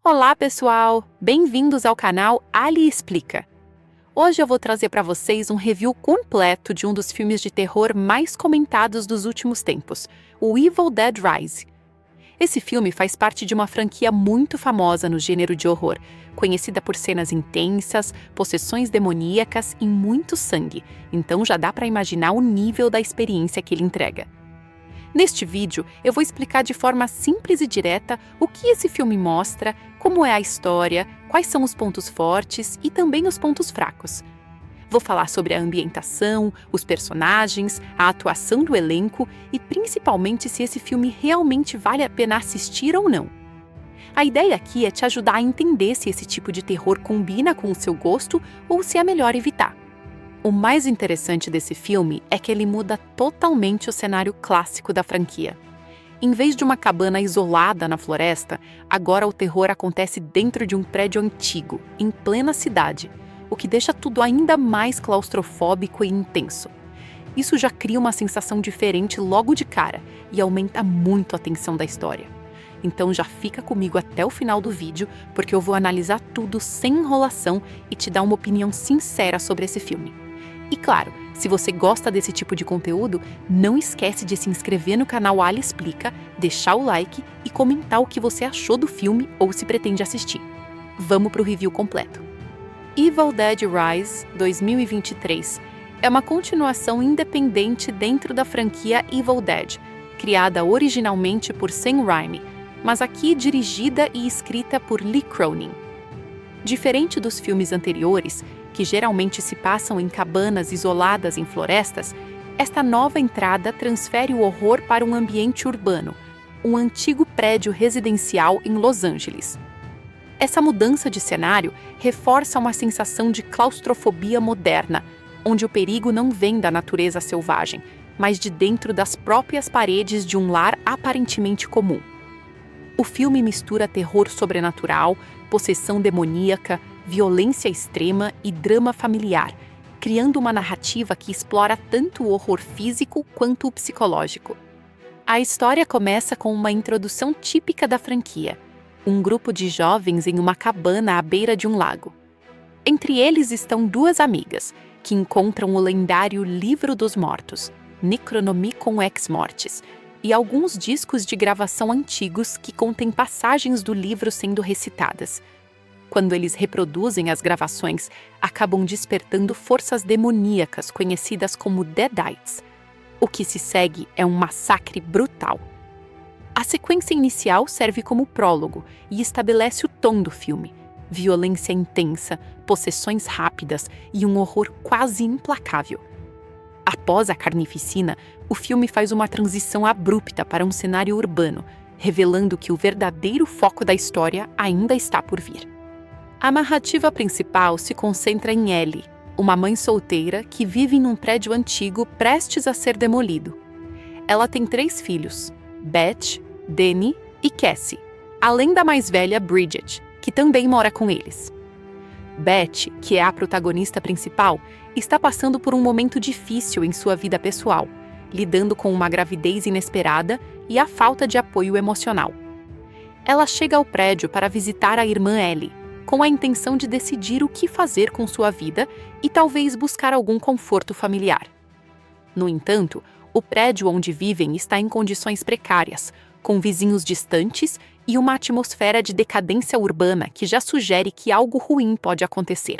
Olá, pessoal! Bem-vindos ao canal Ali Explica. Hoje eu vou trazer para vocês um review completo de um dos filmes de terror mais comentados dos últimos tempos, o Evil Dead Rise. Esse filme faz parte de uma franquia muito famosa no gênero de horror, conhecida por cenas intensas, possessões demoníacas e muito sangue, então já dá para imaginar o nível da experiência que ele entrega. Neste vídeo, eu vou explicar de forma simples e direta o que esse filme mostra, como é a história, quais são os pontos fortes e também os pontos fracos. Vou falar sobre a ambientação, os personagens, a atuação do elenco e principalmente se esse filme realmente vale a pena assistir ou não. A ideia aqui é te ajudar a entender se esse tipo de terror combina com o seu gosto ou se é melhor evitar. O mais interessante desse filme é que ele muda totalmente o cenário clássico da franquia. Em vez de uma cabana isolada na floresta, agora o terror acontece dentro de um prédio antigo, em plena cidade, o que deixa tudo ainda mais claustrofóbico e intenso. Isso já cria uma sensação diferente logo de cara e aumenta muito a tensão da história. Então já fica comigo até o final do vídeo, porque eu vou analisar tudo sem enrolação e te dar uma opinião sincera sobre esse filme. E claro, se você gosta desse tipo de conteúdo, não esquece de se inscrever no canal Ali Explica, deixar o like e comentar o que você achou do filme ou se pretende assistir. Vamos para o review completo. Evil Dead Rise 2023 é uma continuação independente dentro da franquia Evil Dead, criada originalmente por Sam Raimi, mas aqui dirigida e escrita por Lee Cronin. Diferente dos filmes anteriores, que geralmente se passam em cabanas isoladas em florestas, esta nova entrada transfere o horror para um ambiente urbano, um antigo prédio residencial em Los Angeles. Essa mudança de cenário reforça uma sensação de claustrofobia moderna, onde o perigo não vem da natureza selvagem, mas de dentro das próprias paredes de um lar aparentemente comum. O filme mistura terror sobrenatural, possessão demoníaca, violência extrema e drama familiar, criando uma narrativa que explora tanto o horror físico quanto o psicológico. A história começa com uma introdução típica da franquia, um grupo de jovens em uma cabana à beira de um lago. Entre eles estão duas amigas, que encontram o lendário Livro dos Mortos, Necronomicon Ex Mortis, e alguns discos de gravação antigos que contêm passagens do livro sendo recitadas. Quando eles reproduzem as gravações, acabam despertando forças demoníacas conhecidas como Deadites. O que se segue é um massacre brutal. A sequência inicial serve como prólogo e estabelece o tom do filme: violência intensa, possessões rápidas e um horror quase implacável. Após a carnificina, o filme faz uma transição abrupta para um cenário urbano, revelando que o verdadeiro foco da história ainda está por vir. A narrativa principal se concentra em Ellie, uma mãe solteira que vive em um prédio antigo prestes a ser demolido. Ela tem 3 filhos, Beth, Danny e Cassie, além da mais velha Bridget, que também mora com eles. Beth, que é a protagonista principal, está passando por um momento difícil em sua vida pessoal, lidando com uma gravidez inesperada e a falta de apoio emocional. Ela chega ao prédio para visitar a irmã Ellie, com a intenção de decidir o que fazer com sua vida e talvez buscar algum conforto familiar. No entanto, o prédio onde vivem está em condições precárias, com vizinhos distantes e uma atmosfera de decadência urbana que já sugere que algo ruim pode acontecer.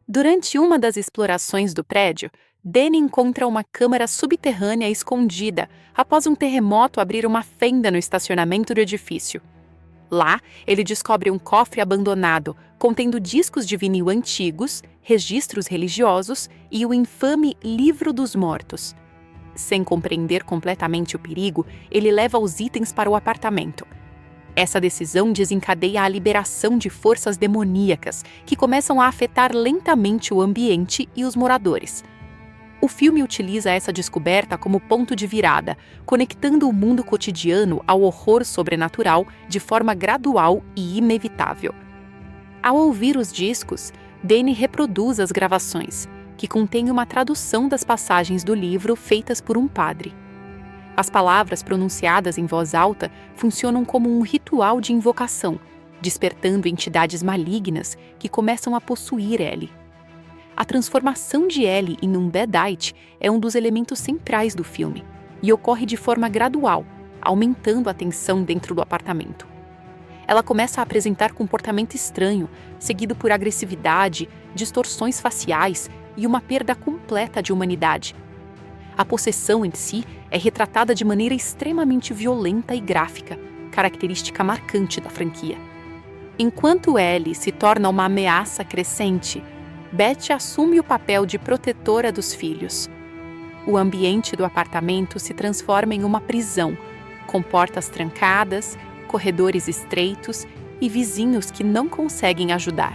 Durante uma das explorações do prédio, Danny encontra uma câmara subterrânea escondida após um terremoto abrir uma fenda no estacionamento do edifício. Lá, ele descobre um cofre abandonado, contendo discos de vinil antigos, registros religiosos e o infame Livro dos Mortos. Sem compreender completamente o perigo, ele leva os itens para o apartamento. Essa decisão desencadeia a liberação de forças demoníacas que começam a afetar lentamente o ambiente e os moradores. O filme utiliza essa descoberta como ponto de virada, conectando o mundo cotidiano ao horror sobrenatural de forma gradual e inevitável. Ao ouvir os discos, Danny reproduz as gravações, que contêm uma tradução das passagens do livro feitas por um padre. As palavras pronunciadas em voz alta funcionam como um ritual de invocação, despertando entidades malignas que começam a possuir Ellie. A transformação de Ellie em um Deadite é um dos elementos centrais do filme e ocorre de forma gradual, aumentando a tensão dentro do apartamento. Ela começa a apresentar comportamento estranho, seguido por agressividade, distorções faciais e uma perda completa de humanidade. A possessão em si é retratada de maneira extremamente violenta e gráfica, característica marcante da franquia. Enquanto Ellie se torna uma ameaça crescente, Beth assume o papel de protetora dos filhos. O ambiente do apartamento se transforma em uma prisão, com portas trancadas, corredores estreitos e vizinhos que não conseguem ajudar.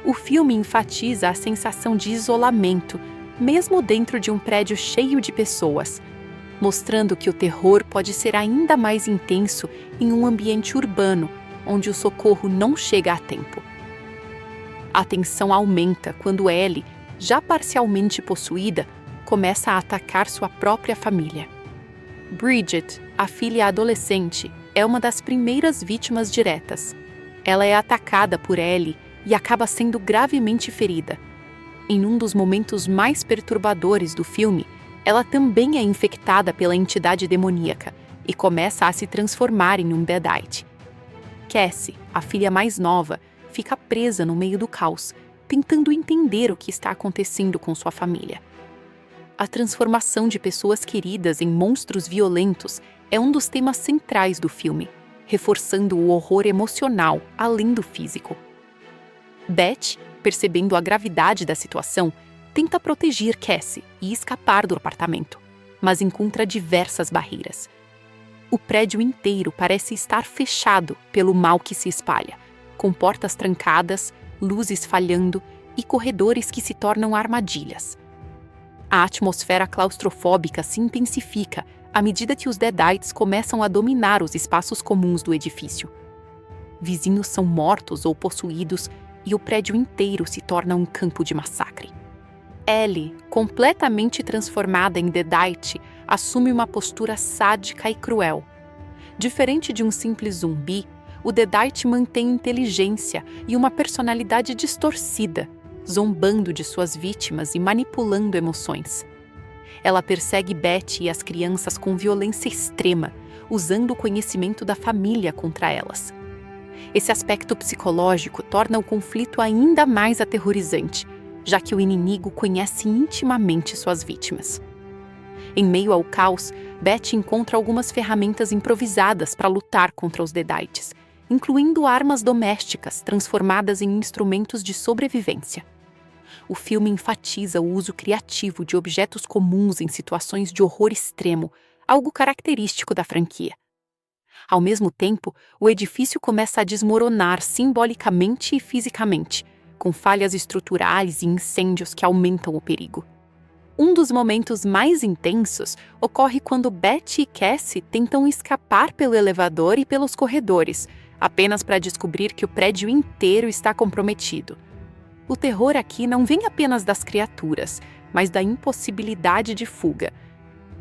O filme enfatiza a sensação de isolamento, mesmo dentro de um prédio cheio de pessoas, mostrando que o terror pode ser ainda mais intenso em um ambiente urbano, onde o socorro não chega a tempo. A tensão aumenta quando Ellie, já parcialmente possuída, começa a atacar sua própria família. Bridget, a filha adolescente, é uma das primeiras vítimas diretas. Ela é atacada por Ellie e acaba sendo gravemente ferida. Em um dos momentos mais perturbadores do filme, ela também é infectada pela entidade demoníaca e começa a se transformar em um Deadite. Cassie, a filha mais nova, fica presa no meio do caos, tentando entender o que está acontecendo com sua família. A transformação de pessoas queridas em monstros violentos é um dos temas centrais do filme, reforçando o horror emocional além do físico. Beth, percebendo a gravidade da situação, tenta proteger Cassie e escapar do apartamento, mas encontra diversas barreiras. O prédio inteiro parece estar fechado pelo mal que se espalha, com portas trancadas, luzes falhando e corredores que se tornam armadilhas. A atmosfera claustrofóbica se intensifica à medida que os Deadites começam a dominar os espaços comuns do edifício. Vizinhos são mortos ou possuídos e o prédio inteiro se torna um campo de massacre. Ellie, completamente transformada em Deadite, assume uma postura sádica e cruel. Diferente de um simples zumbi, o Deadite mantém inteligência e uma personalidade distorcida, zombando de suas vítimas e manipulando emoções. Ela persegue Beth e as crianças com violência extrema, usando o conhecimento da família contra elas. Esse aspecto psicológico torna o conflito ainda mais aterrorizante, já que o inimigo conhece intimamente suas vítimas. Em meio ao caos, Beth encontra algumas ferramentas improvisadas para lutar contra os Deadites, incluindo armas domésticas transformadas em instrumentos de sobrevivência. O filme enfatiza o uso criativo de objetos comuns em situações de horror extremo, algo característico da franquia. Ao mesmo tempo, o edifício começa a desmoronar simbolicamente e fisicamente, com falhas estruturais e incêndios que aumentam o perigo. Um dos momentos mais intensos ocorre quando Beth e Cassie tentam escapar pelo elevador e pelos corredores, apenas para descobrir que o prédio inteiro está comprometido. O terror aqui não vem apenas das criaturas, mas da impossibilidade de fuga.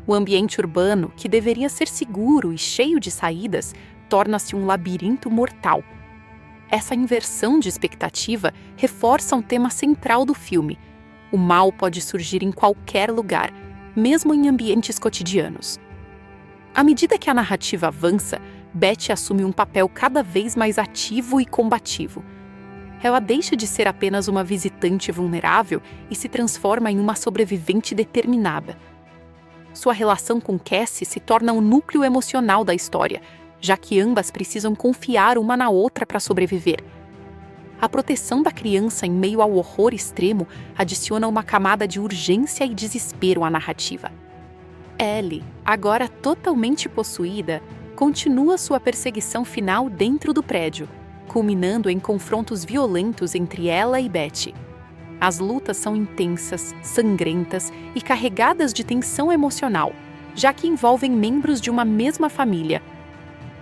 O ambiente urbano, que deveria ser seguro e cheio de saídas, torna-se um labirinto mortal. Essa inversão de expectativa reforça um tema central do filme. O mal pode surgir em qualquer lugar, mesmo em ambientes cotidianos. À medida que a narrativa avança, Beth assume um papel cada vez mais ativo e combativo. Ela deixa de ser apenas uma visitante vulnerável e se transforma em uma sobrevivente determinada. Sua relação com Cassie se torna o núcleo emocional da história, já que ambas precisam confiar uma na outra para sobreviver. A proteção da criança em meio ao horror extremo adiciona uma camada de urgência e desespero à narrativa. Ellie, agora totalmente possuída, continua sua perseguição final dentro do prédio, culminando em confrontos violentos entre ela e Beth. As lutas são intensas, sangrentas e carregadas de tensão emocional, já que envolvem membros de uma mesma família.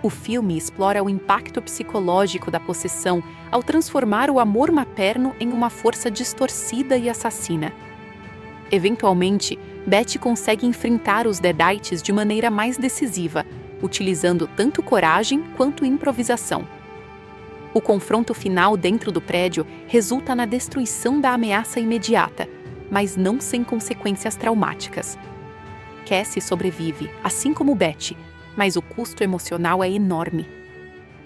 O filme explora o impacto psicológico da possessão ao transformar o amor materno em uma força distorcida e assassina. Eventualmente, Beth consegue enfrentar os Deadites de maneira mais decisiva, utilizando tanto coragem quanto improvisação. O confronto final dentro do prédio resulta na destruição da ameaça imediata, mas não sem consequências traumáticas. Cassie sobrevive, assim como Betty, mas o custo emocional é enorme.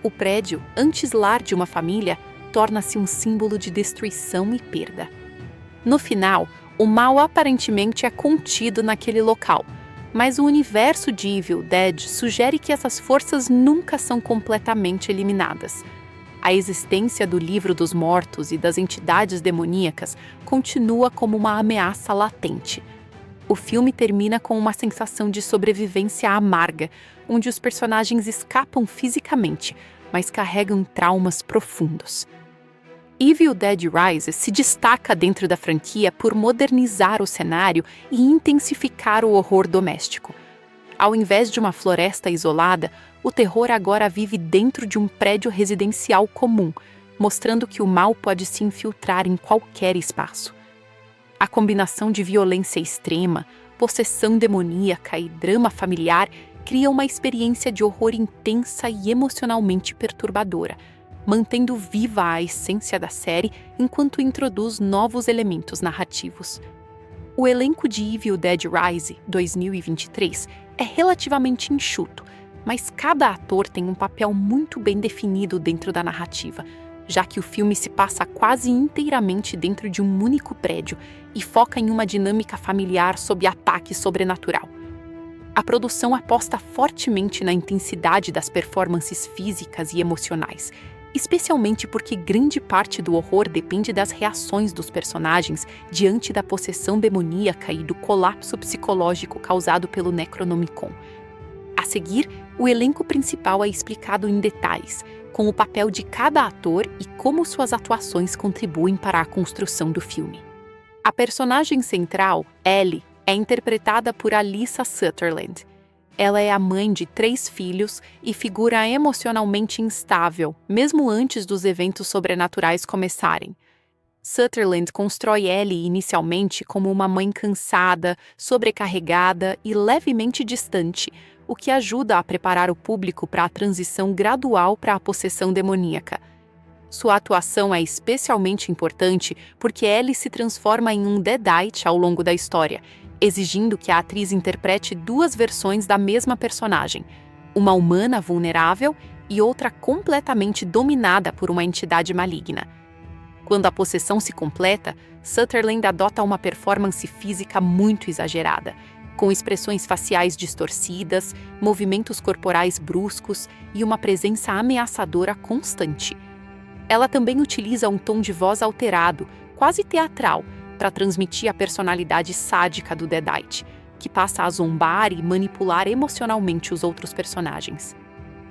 O prédio, antes lar de uma família, torna-se um símbolo de destruição e perda. No final, o mal aparentemente é contido naquele local, mas o universo de Evil Dead sugere que essas forças nunca são completamente eliminadas. A existência do Livro dos Mortos e das entidades demoníacas continua como uma ameaça latente. O filme termina com uma sensação de sobrevivência amarga, onde os personagens escapam fisicamente, mas carregam traumas profundos. Evil Dead Rises se destaca dentro da franquia por modernizar o cenário e intensificar o horror doméstico. Ao invés de uma floresta isolada, o terror agora vive dentro de um prédio residencial comum, mostrando que o mal pode se infiltrar em qualquer espaço. A combinação de violência extrema, possessão demoníaca e drama familiar cria uma experiência de horror intensa e emocionalmente perturbadora, mantendo viva a essência da série enquanto introduz novos elementos narrativos. O elenco de Evil Dead Rise 2023 é relativamente enxuto, mas cada ator tem um papel muito bem definido dentro da narrativa, já que o filme se passa quase inteiramente dentro de um único prédio e foca em uma dinâmica familiar sob ataque sobrenatural. A produção aposta fortemente na intensidade das performances físicas e emocionais, especialmente porque grande parte do horror depende das reações dos personagens diante da possessão demoníaca e do colapso psicológico causado pelo Necronomicon. A seguir, o elenco principal é explicado em detalhes, com o papel de cada ator e como suas atuações contribuem para a construção do filme. A personagem central, Ellie, é interpretada por Alyssa Sutherland. Ela é a mãe de 3 filhos e figura emocionalmente instável, mesmo antes dos eventos sobrenaturais começarem. Sutherland constrói Ellie inicialmente como uma mãe cansada, sobrecarregada e levemente distante, o que ajuda a preparar o público para a transição gradual para a possessão demoníaca. Sua atuação é especialmente importante porque Ellie se transforma em um Deadite ao longo da história, exigindo que a atriz interprete 2 versões da mesma personagem, uma humana vulnerável e outra completamente dominada por uma entidade maligna. Quando a possessão se completa, Sutherland adota uma performance física muito exagerada, com expressões faciais distorcidas, movimentos corporais bruscos e uma presença ameaçadora constante. Ela também utiliza um tom de voz alterado, quase teatral, para transmitir a personalidade sádica do Deadite, que passa a zombar e manipular emocionalmente os outros personagens.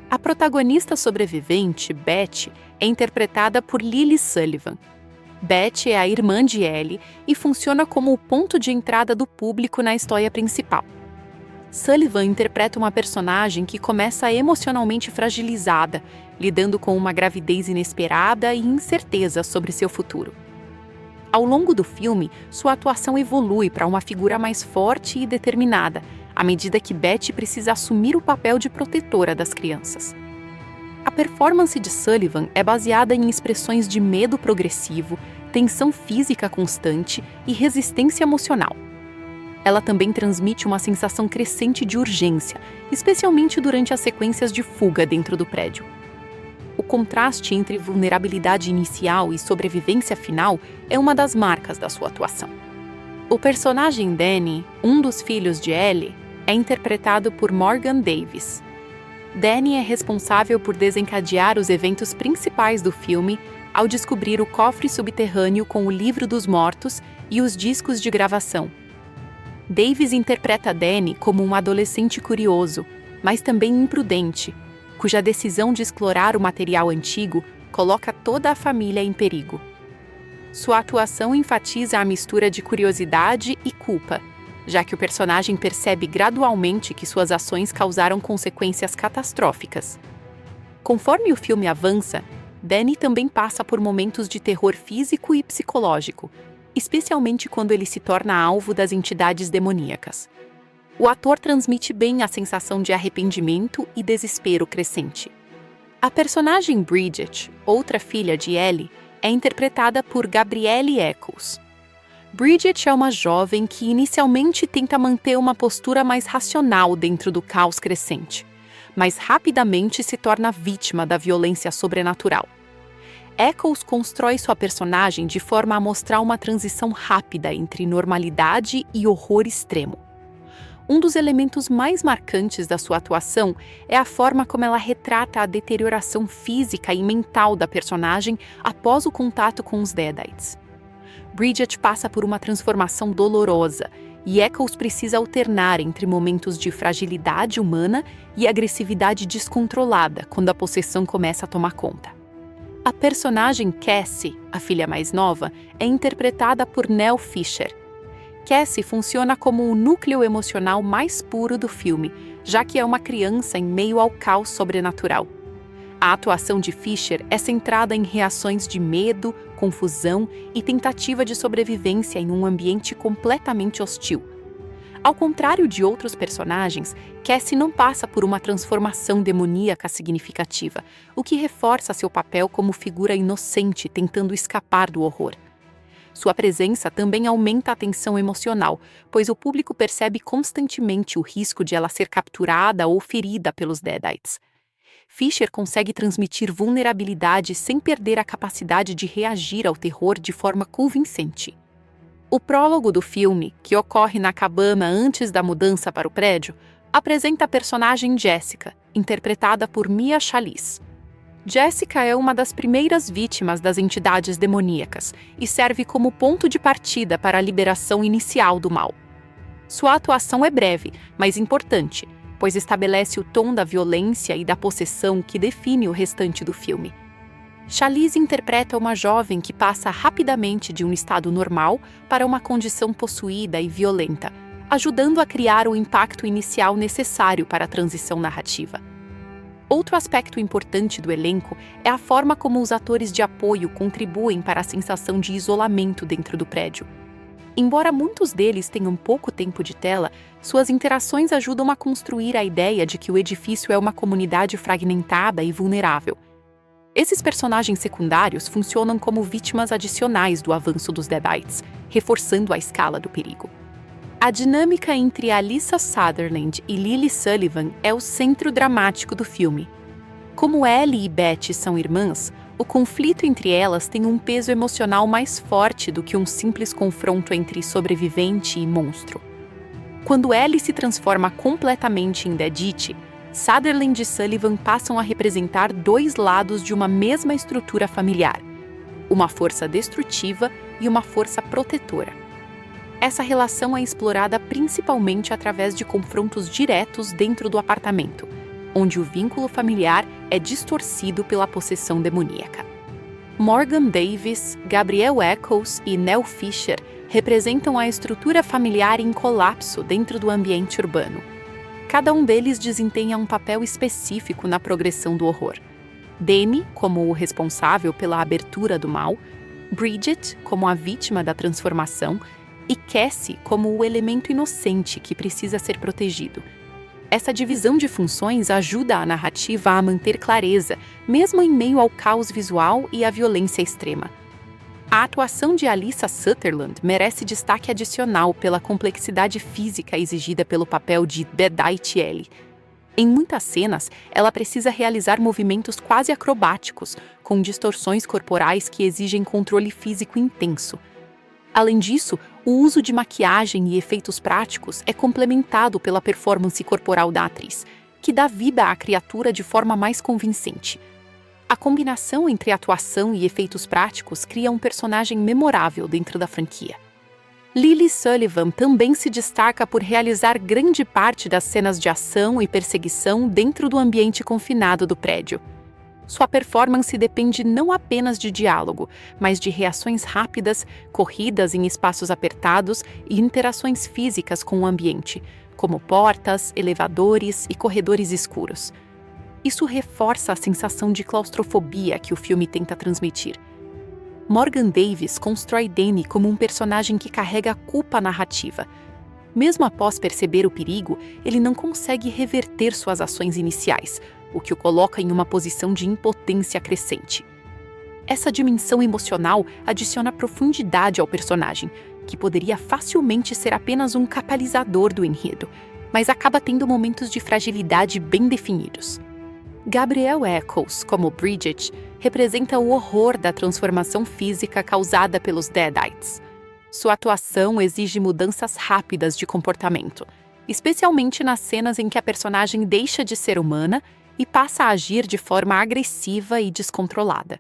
A protagonista sobrevivente, Betty, é interpretada por Lily Sullivan. Betty é a irmã de Ellie e funciona como o ponto de entrada do público na história principal. Sullivan interpreta uma personagem que começa emocionalmente fragilizada, lidando com uma gravidez inesperada e incerteza sobre seu futuro. Ao longo do filme, sua atuação evolui para uma figura mais forte e determinada, à medida que Betty precisa assumir o papel de protetora das crianças. A performance de Sullivan é baseada em expressões de medo progressivo, tensão física constante e resistência emocional. Ela também transmite uma sensação crescente de urgência, especialmente durante as sequências de fuga dentro do prédio. O contraste entre vulnerabilidade inicial e sobrevivência final é uma das marcas da sua atuação. O personagem Danny, um dos filhos de Ellie, é interpretado por Morgan Davis. Danny é responsável por desencadear os eventos principais do filme ao descobrir o cofre subterrâneo com o Livro dos Mortos e os discos de gravação. Davis interpreta Danny como um adolescente curioso, mas também imprudente, cuja decisão de explorar o material antigo coloca toda a família em perigo. Sua atuação enfatiza a mistura de curiosidade e culpa, já que o personagem percebe gradualmente que suas ações causaram consequências catastróficas. Conforme o filme avança, Danny também passa por momentos de terror físico e psicológico, especialmente quando ele se torna alvo das entidades demoníacas. O ator transmite bem a sensação de arrependimento e desespero crescente. A personagem Bridget, outra filha de Ellie, é interpretada por Gabrielle Eccles. Bridget é uma jovem que inicialmente tenta manter uma postura mais racional dentro do caos crescente, mas rapidamente se torna vítima da violência sobrenatural. Eccles constrói sua personagem de forma a mostrar uma transição rápida entre normalidade e horror extremo. Um dos elementos mais marcantes da sua atuação é a forma como ela retrata a deterioração física e mental da personagem após o contato com os Deadites. Bridget passa por uma transformação dolorosa e Eccles precisa alternar entre momentos de fragilidade humana e agressividade descontrolada quando a possessão começa a tomar conta. A personagem Cassie, a filha mais nova, é interpretada por Nell Fisher. Cassie funciona como o núcleo emocional mais puro do filme, já que é uma criança em meio ao caos sobrenatural. A atuação de Fisher é centrada em reações de medo, confusão e tentativa de sobrevivência em um ambiente completamente hostil. Ao contrário de outros personagens, Cassie não passa por uma transformação demoníaca significativa, o que reforça seu papel como figura inocente tentando escapar do horror. Sua presença também aumenta a tensão emocional, pois o público percebe constantemente o risco de ela ser capturada ou ferida pelos Deadites. Fisher consegue transmitir vulnerabilidade sem perder a capacidade de reagir ao terror de forma convincente. O prólogo do filme, que ocorre na cabana antes da mudança para o prédio, apresenta a personagem Jessica, interpretada por Mia Chalice. Jessica é uma das primeiras vítimas das entidades demoníacas e serve como ponto de partida para a liberação inicial do mal. Sua atuação é breve, mas importante, pois estabelece o tom da violência e da possessão que define o restante do filme. Chalice interpreta uma jovem que passa rapidamente de um estado normal para uma condição possuída e violenta, ajudando a criar o impacto inicial necessário para a transição narrativa. Outro aspecto importante do elenco é a forma como os atores de apoio contribuem para a sensação de isolamento dentro do prédio. Embora muitos deles tenham pouco tempo de tela, suas interações ajudam a construir a ideia de que o edifício é uma comunidade fragmentada e vulnerável. Esses personagens secundários funcionam como vítimas adicionais do avanço dos Deadites, reforçando a escala do perigo. A dinâmica entre Alyssa Sutherland e Lily Sullivan é o centro dramático do filme. Como Ellie e Beth são irmãs, o conflito entre elas tem um peso emocional mais forte do que um simples confronto entre sobrevivente e monstro. Quando Ellie se transforma completamente em Deadite, Sutherland e Sullivan passam a representar dois lados de uma mesma estrutura familiar, uma força destrutiva e uma força protetora. Essa relação é explorada principalmente através de confrontos diretos dentro do apartamento, onde o vínculo familiar é distorcido pela possessão demoníaca. Morgan Davis, Gabrielle Eccles e Nell Fisher representam a estrutura familiar em colapso dentro do ambiente urbano. Cada um deles desempenha um papel específico na progressão do horror. Danny, como o responsável pela abertura do mal, Bridget, como a vítima da transformação, e Cassie como o elemento inocente que precisa ser protegido. Essa divisão de funções ajuda a narrativa a manter clareza, mesmo em meio ao caos visual e à violência extrema. A atuação de Alyssa Sutherland merece destaque adicional pela complexidade física exigida pelo papel de Deadite Ellie. Em muitas cenas, ela precisa realizar movimentos quase acrobáticos, com distorções corporais que exigem controle físico intenso. Além disso, o uso de maquiagem e efeitos práticos é complementado pela performance corporal da atriz, que dá vida à criatura de forma mais convincente. A combinação entre atuação e efeitos práticos cria um personagem memorável dentro da franquia. Lily Sullivan também se destaca por realizar grande parte das cenas de ação e perseguição dentro do ambiente confinado do prédio. Sua performance depende não apenas de diálogo, mas de reações rápidas, corridas em espaços apertados e interações físicas com o ambiente, como portas, elevadores e corredores escuros. Isso reforça a sensação de claustrofobia que o filme tenta transmitir. Morgan Davis constrói Danny como um personagem que carrega a culpa narrativa. Mesmo após perceber o perigo, ele não consegue reverter suas ações iniciais, o que o coloca em uma posição de impotência crescente. Essa dimensão emocional adiciona profundidade ao personagem, que poderia facilmente ser apenas um catalisador do enredo, mas acaba tendo momentos de fragilidade bem definidos. Gabrielle Eccles, como Bridget, representa o horror da transformação física causada pelos Deadites. Sua atuação exige mudanças rápidas de comportamento, especialmente nas cenas em que a personagem deixa de ser humana e passa a agir de forma agressiva e descontrolada.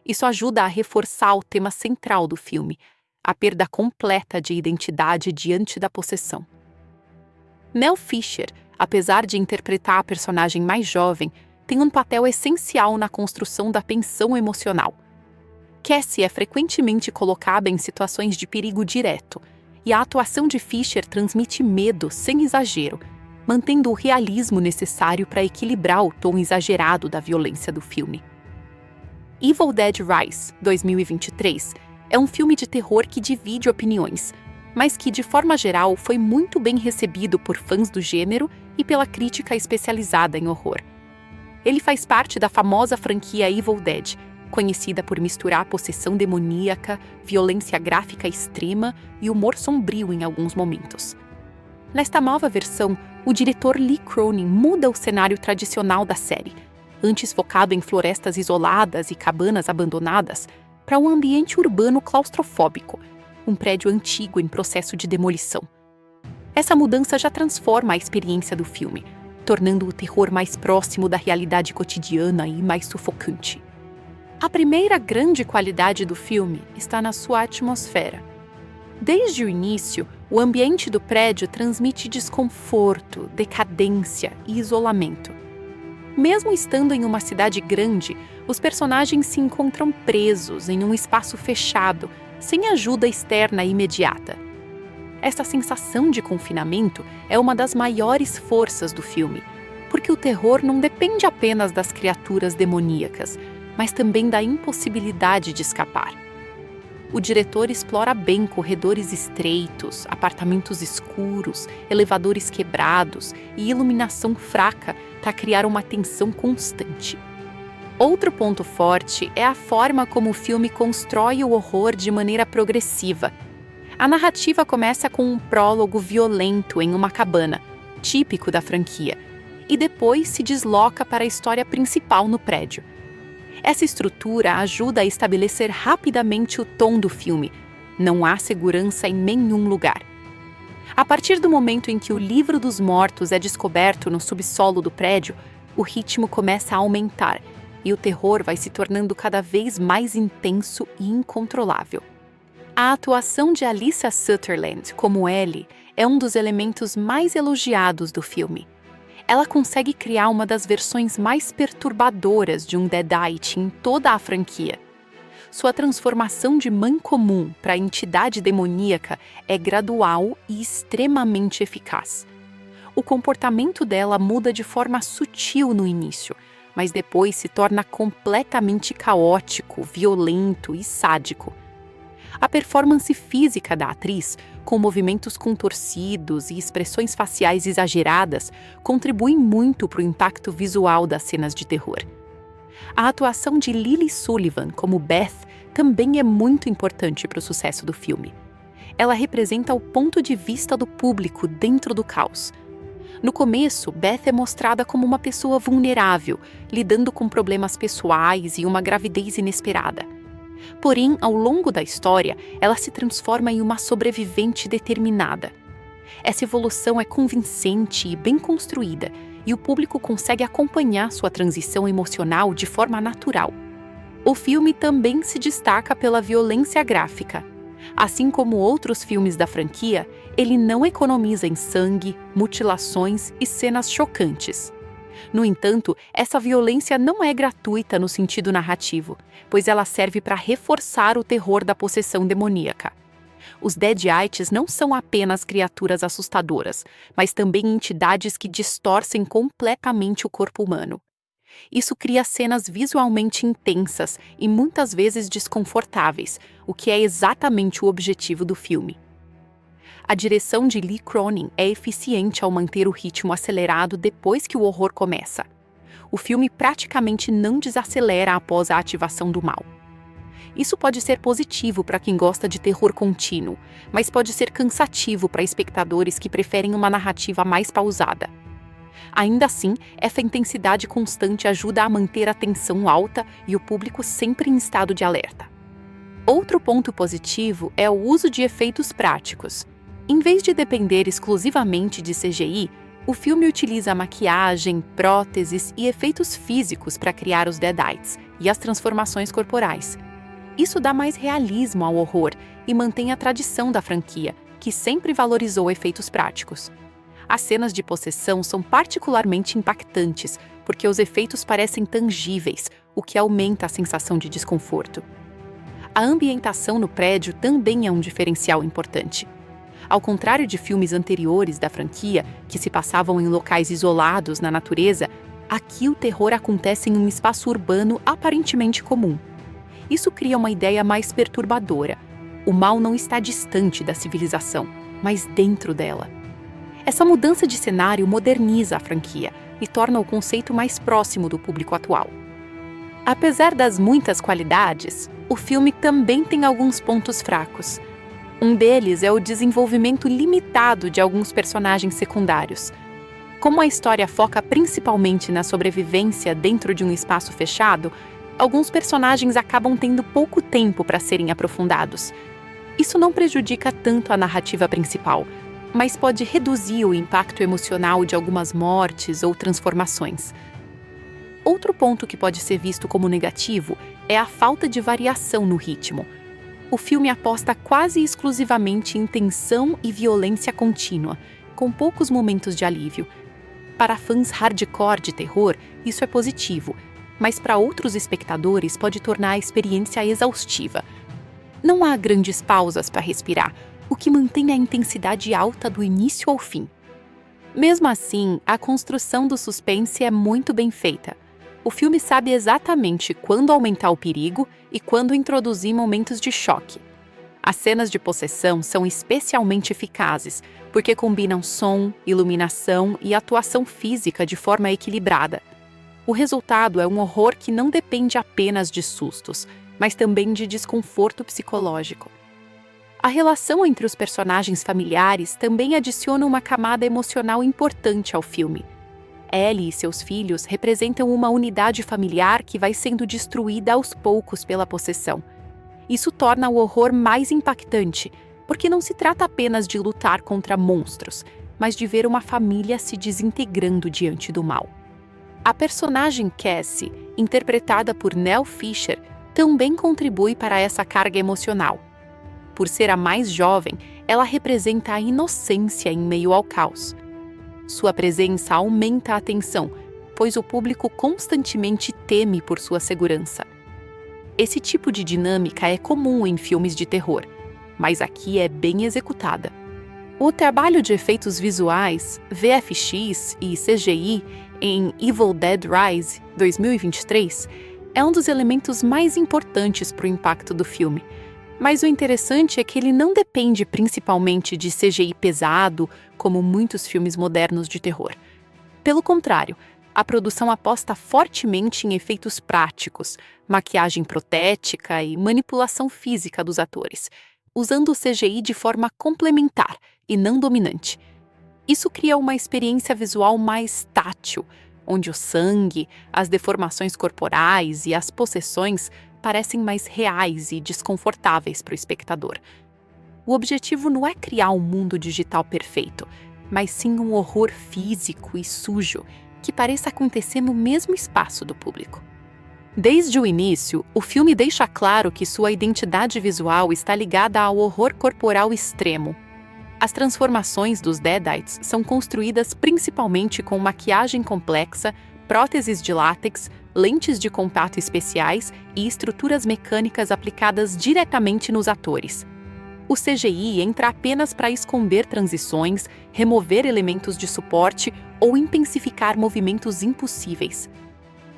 Isso ajuda a reforçar o tema central do filme, a perda completa de identidade diante da possessão. Mel Fisher, apesar de interpretar a personagem mais jovem, tem um papel essencial na construção da tensão emocional. Cassie é frequentemente colocada em situações de perigo direto, e a atuação de Fisher transmite medo sem exagero, mantendo o realismo necessário para equilibrar o tom exagerado da violência do filme. Evil Dead Rise, 2023, é um filme de terror que divide opiniões, mas que, de forma geral, foi muito bem recebido por fãs do gênero e pela crítica especializada em horror. Ele faz parte da famosa franquia Evil Dead, conhecida por misturar possessão demoníaca, violência gráfica extrema e humor sombrio em alguns momentos. Nesta nova versão, o diretor Lee Cronin muda o cenário tradicional da série, antes focado em florestas isoladas e cabanas abandonadas, para um ambiente urbano claustrofóbico, um prédio antigo em processo de demolição. Essa mudança já transforma a experiência do filme, tornando o terror mais próximo da realidade cotidiana e mais sufocante. A primeira grande qualidade do filme está na sua atmosfera. Desde o início, o ambiente do prédio transmite desconforto, decadência e isolamento. Mesmo estando em uma cidade grande, os personagens se encontram presos em um espaço fechado, sem ajuda externa imediata. Essa sensação de confinamento é uma das maiores forças do filme, porque o terror não depende apenas das criaturas demoníacas, mas também da impossibilidade de escapar. O diretor explora bem corredores estreitos, apartamentos escuros, elevadores quebrados e iluminação fraca para criar uma tensão constante. Outro ponto forte é a forma como o filme constrói o horror de maneira progressiva. A narrativa começa com um prólogo violento em uma cabana, típico da franquia, e depois se desloca para a história principal no prédio. Essa estrutura ajuda a estabelecer rapidamente o tom do filme. Não há segurança em nenhum lugar. A partir do momento em que o livro dos mortos é descoberto no subsolo do prédio, o ritmo começa a aumentar e o terror vai se tornando cada vez mais intenso e incontrolável. A atuação de Alyssa Sutherland como Ellie é um dos elementos mais elogiados do filme. Ela consegue criar uma das versões mais perturbadoras de um Deadite em toda a franquia. Sua transformação de mãe comum para entidade demoníaca é gradual e extremamente eficaz. O comportamento dela muda de forma sutil no início, mas depois se torna completamente caótico, violento e sádico. A performance física da atriz, com movimentos contorcidos e expressões faciais exageradas, contribui muito para o impacto visual das cenas de terror. A atuação de Lily Sullivan como Beth também é muito importante para o sucesso do filme. Ela representa o ponto de vista do público dentro do caos. No começo, Beth é mostrada como uma pessoa vulnerável, lidando com problemas pessoais e uma gravidez inesperada. Porém, ao longo da história, ela se transforma em uma sobrevivente determinada. Essa evolução é convincente e bem construída, e o público consegue acompanhar sua transição emocional de forma natural. O filme também se destaca pela violência gráfica. Assim como outros filmes da franquia, ele não economiza em sangue, mutilações e cenas chocantes. No entanto, essa violência não é gratuita no sentido narrativo, pois ela serve para reforçar o terror da possessão demoníaca. Os Deadites não são apenas criaturas assustadoras, mas também entidades que distorcem completamente o corpo humano. Isso cria cenas visualmente intensas e muitas vezes desconfortáveis, o que é exatamente o objetivo do filme. A direção de Lee Cronin é eficiente ao manter o ritmo acelerado depois que o horror começa. o filme praticamente não desacelera após a ativação do mal. Isso pode ser positivo para quem gosta de terror contínuo, mas pode ser cansativo para espectadores que preferem uma narrativa mais pausada. Ainda assim, essa intensidade constante ajuda a manter a tensão alta e o público sempre em estado de alerta. Outro ponto positivo é o uso de efeitos práticos. Em vez de depender exclusivamente de CGI, o filme utiliza maquiagem, próteses e efeitos físicos para criar os Deadites e as transformações corporais. Isso dá mais realismo ao horror e mantém a tradição da franquia, que sempre valorizou efeitos práticos. As cenas de possessão são particularmente impactantes, porque os efeitos parecem tangíveis, o que aumenta a sensação de desconforto. A ambientação no prédio também é um diferencial importante. Ao contrário de filmes anteriores da franquia, que se passavam em locais isolados na natureza, aqui o terror acontece em um espaço urbano aparentemente comum. Isso cria uma ideia mais perturbadora. O mal não está distante da civilização, mas dentro dela. Essa mudança de cenário moderniza a franquia e torna o conceito mais próximo do público atual. Apesar das muitas qualidades, o filme também tem alguns pontos fracos. Um deles é o desenvolvimento limitado de alguns personagens secundários. Como a história foca principalmente na sobrevivência dentro de um espaço fechado, alguns personagens acabam tendo pouco tempo para serem aprofundados. Isso não prejudica tanto a narrativa principal, mas pode reduzir o impacto emocional de algumas mortes ou transformações. Outro ponto que pode ser visto como negativo é a falta de variação no ritmo. O filme aposta quase exclusivamente em tensão e violência contínua, com poucos momentos de alívio. Para fãs hardcore de terror, isso é positivo, mas para outros espectadores pode tornar a experiência exaustiva. Não há grandes pausas para respirar, o que mantém a intensidade alta do início ao fim. Mesmo assim, a construção do suspense é muito bem feita. O filme sabe exatamente quando aumentar o perigo e quando introduzir momentos de choque. As cenas de possessão são especialmente eficazes, porque combinam som, iluminação e atuação física de forma equilibrada. O resultado é um horror que não depende apenas de sustos, mas também de desconforto psicológico. A relação entre os personagens familiares também adiciona uma camada emocional importante ao filme. Ellie e seus filhos representam uma unidade familiar que vai sendo destruída aos poucos pela possessão. Isso torna o horror mais impactante, porque não se trata apenas de lutar contra monstros, mas de ver uma família se desintegrando diante do mal. A personagem Cassie, interpretada por Nell Fisher, também contribui para essa carga emocional. Por ser a mais jovem, ela representa a inocência em meio ao caos. Sua presença aumenta a tensão, pois o público constantemente teme por sua segurança. Esse tipo de dinâmica é comum em filmes de terror, mas aqui é bem executada. O trabalho de efeitos visuais, VFX e CGI em Evil Dead Rise 2023 é um dos elementos mais importantes para o impacto do filme. Mas o interessante é que ele não depende principalmente de CGI pesado, como muitos filmes modernos de terror. Pelo contrário, a produção aposta fortemente em efeitos práticos, maquiagem protética e manipulação física dos atores, usando o CGI de forma complementar e não dominante. Isso cria uma experiência visual mais tátil, onde o sangue, as deformações corporais e as possessões parecem mais reais e desconfortáveis para o espectador. O objetivo não é criar um mundo digital perfeito, mas sim um horror físico e sujo que pareça acontecer no mesmo espaço do público. Desde o início, o filme deixa claro que sua identidade visual está ligada ao horror corporal extremo. As transformações dos Deadites são construídas principalmente com maquiagem complexa, próteses de látex, lentes de contato especiais e estruturas mecânicas aplicadas diretamente nos atores. O CGI entra apenas para esconder transições, remover elementos de suporte ou intensificar movimentos impossíveis.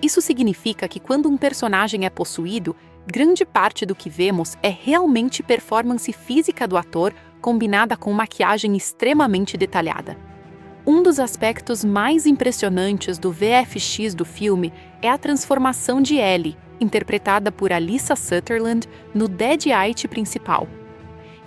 Isso significa que quando um personagem é possuído, grande parte do que vemos é realmente performance física do ator combinada com maquiagem extremamente detalhada. Um dos aspectos mais impressionantes do VFX do filme é a transformação de Ellie, interpretada por Alyssa Sutherland, no Deadite principal.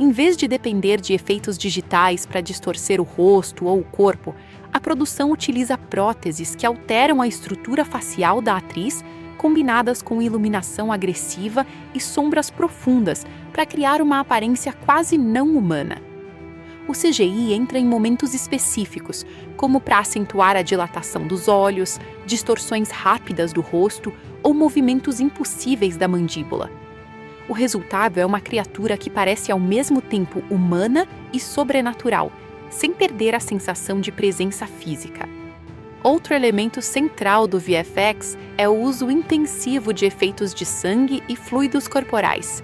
Em vez de depender de efeitos digitais para distorcer o rosto ou o corpo, a produção utiliza próteses que alteram a estrutura facial da atriz, combinadas com iluminação agressiva e sombras profundas para criar uma aparência quase não humana. O CGI entra em momentos específicos, como para acentuar a dilatação dos olhos, distorções rápidas do rosto ou movimentos impossíveis da mandíbula. O resultado é uma criatura que parece ao mesmo tempo humana e sobrenatural, sem perder a sensação de presença física. Outro elemento central do VFX é o uso intensivo de efeitos de sangue e fluidos corporais.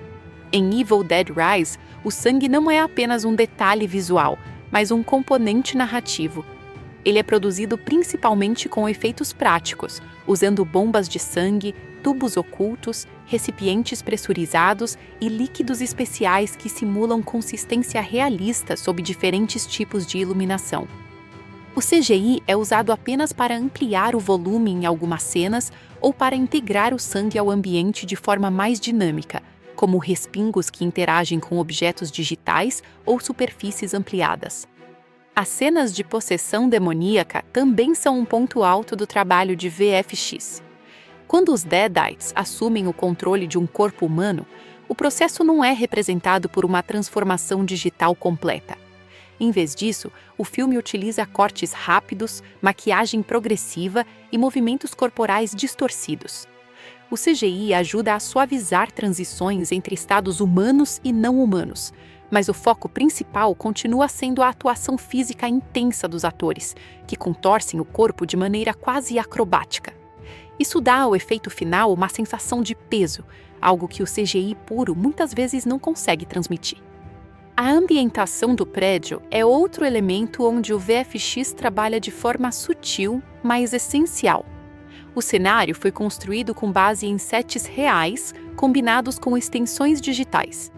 Em Evil Dead Rise, o sangue não é apenas um detalhe visual, mas um componente narrativo. Ele é produzido principalmente com efeitos práticos, usando bombas de sangue, tubos ocultos, recipientes pressurizados e líquidos especiais que simulam consistência realista sob diferentes tipos de iluminação. O CGI é usado apenas para ampliar o volume em algumas cenas ou para integrar o sangue ao ambiente de forma mais dinâmica, como respingos que interagem com objetos digitais ou superfícies ampliadas. As cenas de possessão demoníaca também são um ponto alto do trabalho de VFX. Quando os Deadites assumem o controle de um corpo humano, o processo não é representado por uma transformação digital completa. Em vez disso, o filme utiliza cortes rápidos, maquiagem progressiva e movimentos corporais distorcidos. O CGI ajuda a suavizar transições entre estados humanos e não humanos, mas o foco principal continua sendo a atuação física intensa dos atores, que contorcem o corpo de maneira quase acrobática. Isso dá ao efeito final uma sensação de peso, algo que o CGI puro muitas vezes não consegue transmitir. A ambientação do prédio é outro elemento onde o VFX trabalha de forma sutil, mas essencial. O cenário foi construído com base em sets reais, combinados com extensões digitais.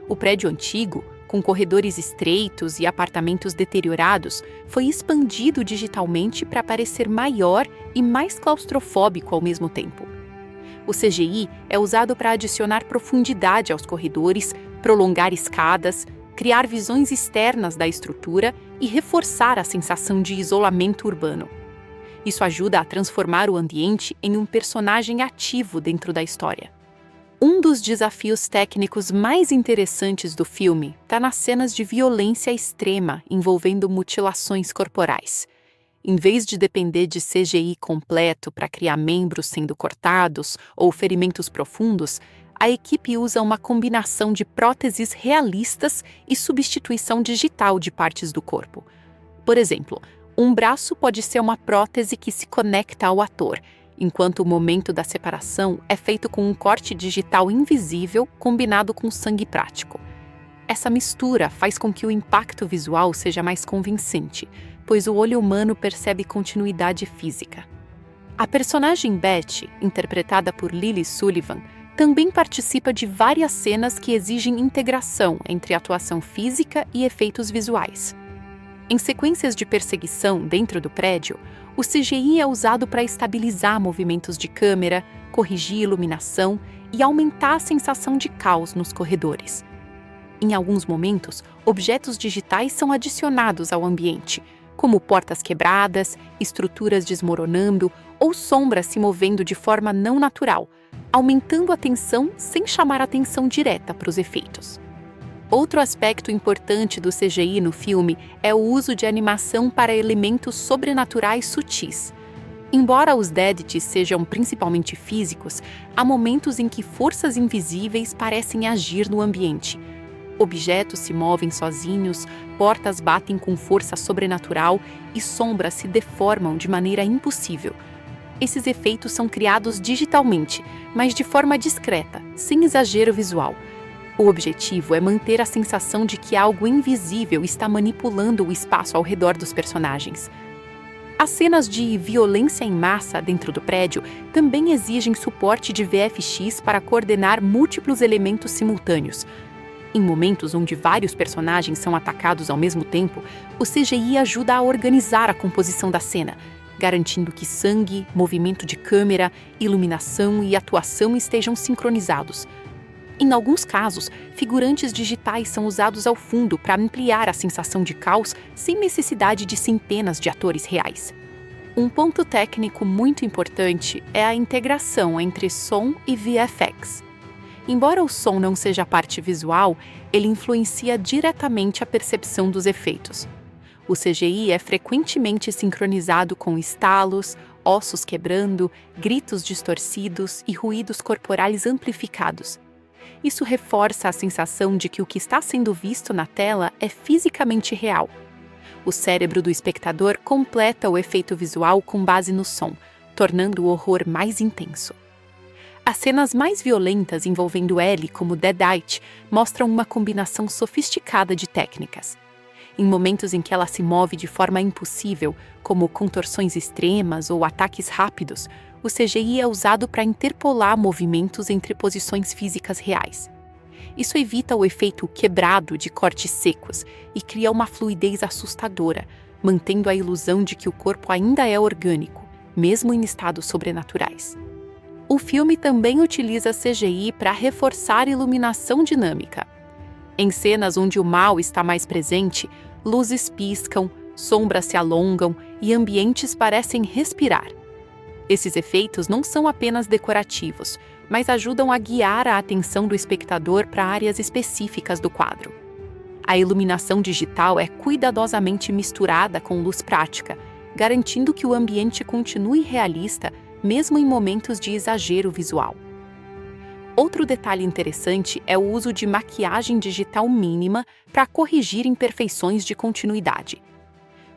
O prédio antigo, com corredores estreitos e apartamentos deteriorados, foi expandido digitalmente para parecer maior e mais claustrofóbico ao mesmo tempo. O CGI é usado para adicionar profundidade aos corredores, prolongar escadas, criar visões externas da estrutura e reforçar a sensação de isolamento urbano. Isso ajuda a transformar o ambiente em um personagem ativo dentro da história. Um dos desafios técnicos mais interessantes do filme está nas cenas de violência extrema envolvendo mutilações corporais. Em vez de depender de CGI completo para criar membros sendo cortados ou ferimentos profundos, a equipe usa uma combinação de próteses realistas e substituição digital de partes do corpo. Por exemplo, um braço pode ser uma prótese que se conecta ao ator, enquanto o momento da separação é feito com um corte digital invisível combinado com sangue prático. Essa mistura faz com que o impacto visual seja mais convincente, pois o olho humano percebe continuidade física. A personagem Betty, interpretada por Lily Sullivan, também participa de várias cenas que exigem integração entre atuação física e efeitos visuais. Em sequências de perseguição dentro do prédio, o CGI é usado para estabilizar movimentos de câmera, corrigir iluminação e aumentar a sensação de caos nos corredores. Em alguns momentos, objetos digitais são adicionados ao ambiente, como portas quebradas, estruturas desmoronando ou sombras se movendo de forma não natural, aumentando a tensão sem chamar atenção direta para os efeitos. Outro aspecto importante do CGI no filme é o uso de animação para elementos sobrenaturais sutis. Embora os Deadites sejam principalmente físicos, há momentos em que forças invisíveis parecem agir no ambiente. Objetos se movem sozinhos, portas batem com força sobrenatural e sombras se deformam de maneira impossível. Esses efeitos são criados digitalmente, mas de forma discreta, sem exagero visual. O objetivo é manter a sensação de que algo invisível está manipulando o espaço ao redor dos personagens. As cenas de violência em massa dentro do prédio também exigem suporte de VFX para coordenar múltiplos elementos simultâneos. Em momentos onde vários personagens são atacados ao mesmo tempo, o CGI ajuda a organizar a composição da cena, garantindo que sangue, movimento de câmera, iluminação e atuação estejam sincronizados. Em alguns casos, figurantes digitais são usados ao fundo para ampliar a sensação de caos sem necessidade de centenas de atores reais. Um ponto técnico muito importante é a integração entre som e VFX. Embora o som não seja a parte visual, ele influencia diretamente a percepção dos efeitos. O CGI é frequentemente sincronizado com estalos, ossos quebrando, gritos distorcidos e ruídos corporais amplificados. Isso reforça a sensação de que o que está sendo visto na tela é fisicamente real. O cérebro do espectador completa o efeito visual com base no som, tornando o horror mais intenso. As cenas mais violentas envolvendo Ellie como Deadite mostram uma combinação sofisticada de técnicas. Em momentos em que ela se move de forma impossível, como contorções extremas ou ataques rápidos, o CGI é usado para interpolar movimentos entre posições físicas reais. Isso evita o efeito quebrado de cortes secos e cria uma fluidez assustadora, mantendo a ilusão de que o corpo ainda é orgânico, mesmo em estados sobrenaturais. O filme também utiliza CGI para reforçar iluminação dinâmica. Em cenas onde o mal está mais presente, luzes piscam, sombras se alongam e ambientes parecem respirar. Esses efeitos não são apenas decorativos, mas ajudam a guiar a atenção do espectador para áreas específicas do quadro. A iluminação digital é cuidadosamente misturada com luz prática, garantindo que o ambiente continue realista, mesmo em momentos de exagero visual. Outro detalhe interessante é o uso de maquiagem digital mínima para corrigir imperfeições de continuidade.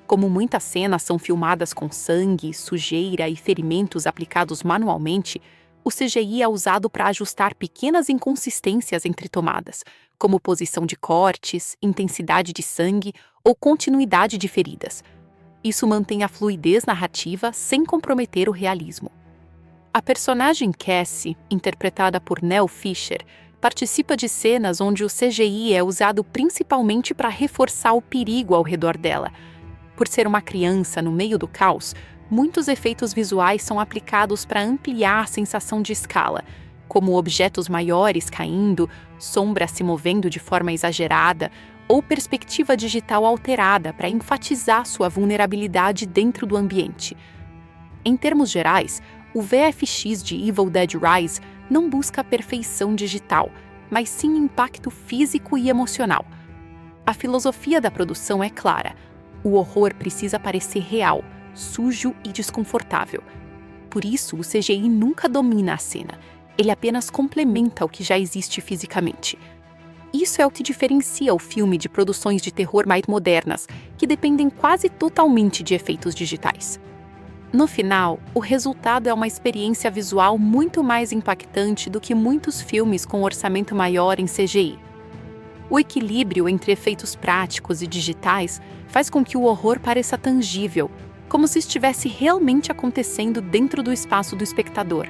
Como muitas cenas são filmadas com sangue, sujeira e ferimentos aplicados manualmente, o CGI é usado para ajustar pequenas inconsistências entre tomadas, como posição de cortes, intensidade de sangue ou continuidade de feridas. Isso mantém a fluidez narrativa sem comprometer o realismo. A personagem Cassie, interpretada por Nell Fisher, participa de cenas onde o CGI é usado principalmente para reforçar o perigo ao redor dela. Por ser uma criança no meio do caos, muitos efeitos visuais são aplicados para ampliar a sensação de escala, como objetos maiores caindo, sombras se movendo de forma exagerada ou perspectiva digital alterada para enfatizar sua vulnerabilidade dentro do ambiente. Em termos gerais, o VFX de Evil Dead Rise não busca a perfeição digital, mas sim impacto físico e emocional. A filosofia da produção é clara: o horror precisa parecer real, sujo e desconfortável. Por isso, o CGI nunca domina a cena, ele apenas complementa o que já existe fisicamente. Isso é o que diferencia o filme de produções de terror mais modernas, que dependem quase totalmente de efeitos digitais. No final, o resultado é uma experiência visual muito mais impactante do que muitos filmes com orçamento maior em CGI. O equilíbrio entre efeitos práticos e digitais faz com que o horror pareça tangível, como se estivesse realmente acontecendo dentro do espaço do espectador.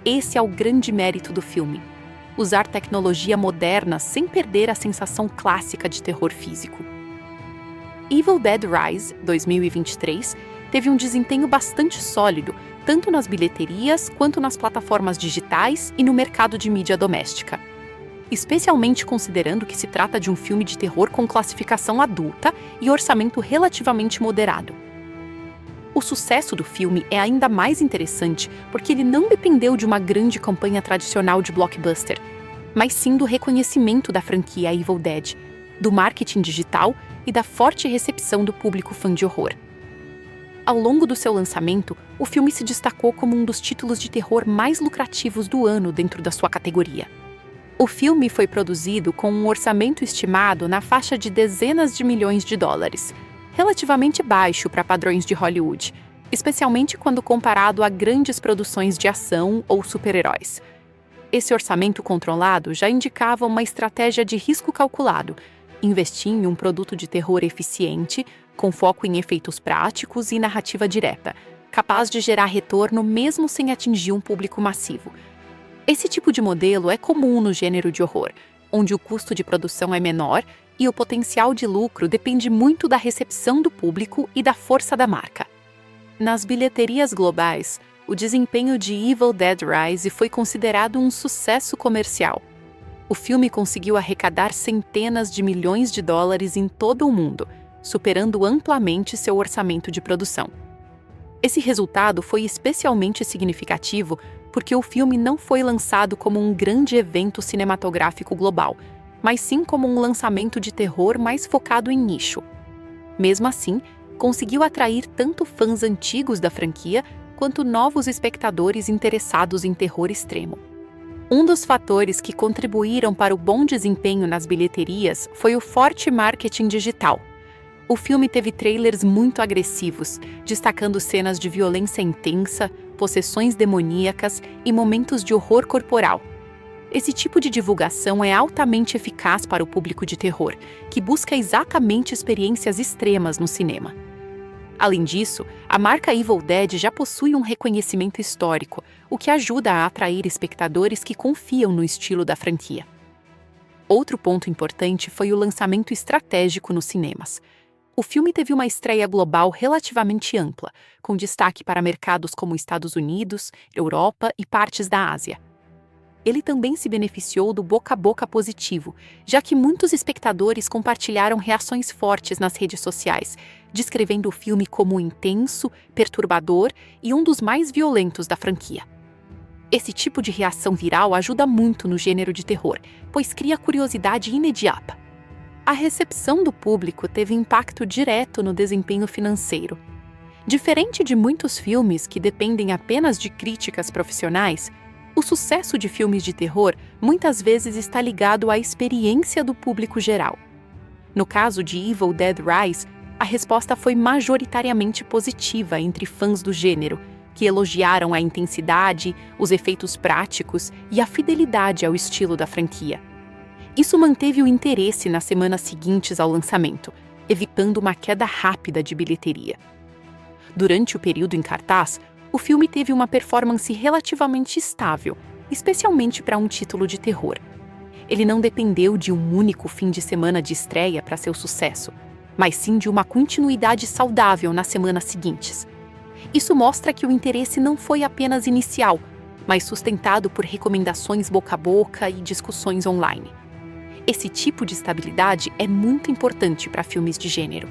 Esse é o grande mérito do filme: usar tecnologia moderna sem perder a sensação clássica de terror físico. Evil Dead Rise, 2023, teve um desempenho bastante sólido, tanto nas bilheterias quanto nas plataformas digitais e no mercado de mídia doméstica. Especialmente considerando que se trata de um filme de terror com classificação adulta e orçamento relativamente moderado. O sucesso do filme é ainda mais interessante porque ele não dependeu de uma grande campanha tradicional de blockbuster, mas sim do reconhecimento da franquia Evil Dead, do marketing digital e da forte recepção do público fã de horror. Ao longo do seu lançamento, o filme se destacou como um dos títulos de terror mais lucrativos do ano dentro da sua categoria. O filme foi produzido com um orçamento estimado na faixa de dezenas de milhões de dólares, relativamente baixo para padrões de Hollywood, especialmente quando comparado a grandes produções de ação ou super-heróis. Esse orçamento controlado já indicava uma estratégia de risco calculado, investir em um produto de terror eficiente, com foco em efeitos práticos e narrativa direta, capaz de gerar retorno mesmo sem atingir um público massivo. Esse tipo de modelo é comum no gênero de horror, onde o custo de produção é menor e o potencial de lucro depende muito da recepção do público e da força da marca. Nas bilheterias globais, o desempenho de Evil Dead Rise foi considerado um sucesso comercial. O filme conseguiu arrecadar centenas de milhões de dólares em todo o mundo, superando amplamente seu orçamento de produção. Esse resultado foi especialmente significativo porque o filme não foi lançado como um grande evento cinematográfico global, mas sim como um lançamento de terror mais focado em nicho. Mesmo assim, conseguiu atrair tanto fãs antigos da franquia quanto novos espectadores interessados em terror extremo. Um dos fatores que contribuíram para o bom desempenho nas bilheterias foi o forte marketing digital. O filme teve trailers muito agressivos, destacando cenas de violência intensa, possessões demoníacas e momentos de horror corporal. Esse tipo de divulgação é altamente eficaz para o público de terror, que busca exatamente experiências extremas no cinema. Além disso, a marca Evil Dead já possui um reconhecimento histórico, o que ajuda a atrair espectadores que confiam no estilo da franquia. Outro ponto importante foi o lançamento estratégico nos cinemas. O filme teve uma estreia global relativamente ampla, com destaque para mercados como Estados Unidos, Europa e partes da Ásia. Ele também se beneficiou do boca a boca positivo, já que muitos espectadores compartilharam reações fortes nas redes sociais, descrevendo o filme como intenso, perturbador e um dos mais violentos da franquia. Esse tipo de reação viral ajuda muito no gênero de terror, pois cria curiosidade imediata. A recepção do público teve impacto direto no desempenho financeiro. Diferente de muitos filmes que dependem apenas de críticas profissionais, o sucesso de filmes de terror muitas vezes está ligado à experiência do público geral. No caso de Evil Dead Rise, a resposta foi majoritariamente positiva entre fãs do gênero, que elogiaram a intensidade, os efeitos práticos e a fidelidade ao estilo da franquia. Isso manteve o interesse nas semanas seguintes ao lançamento, evitando uma queda rápida de bilheteria. Durante o período em cartaz, o filme teve uma performance relativamente estável, especialmente para um título de terror. Ele não dependeu de um único fim de semana de estreia para seu sucesso, mas sim de uma continuidade saudável nas semanas seguintes. Isso mostra que o interesse não foi apenas inicial, mas sustentado por recomendações boca a boca e discussões online. Esse tipo de estabilidade é muito importante para filmes de gênero.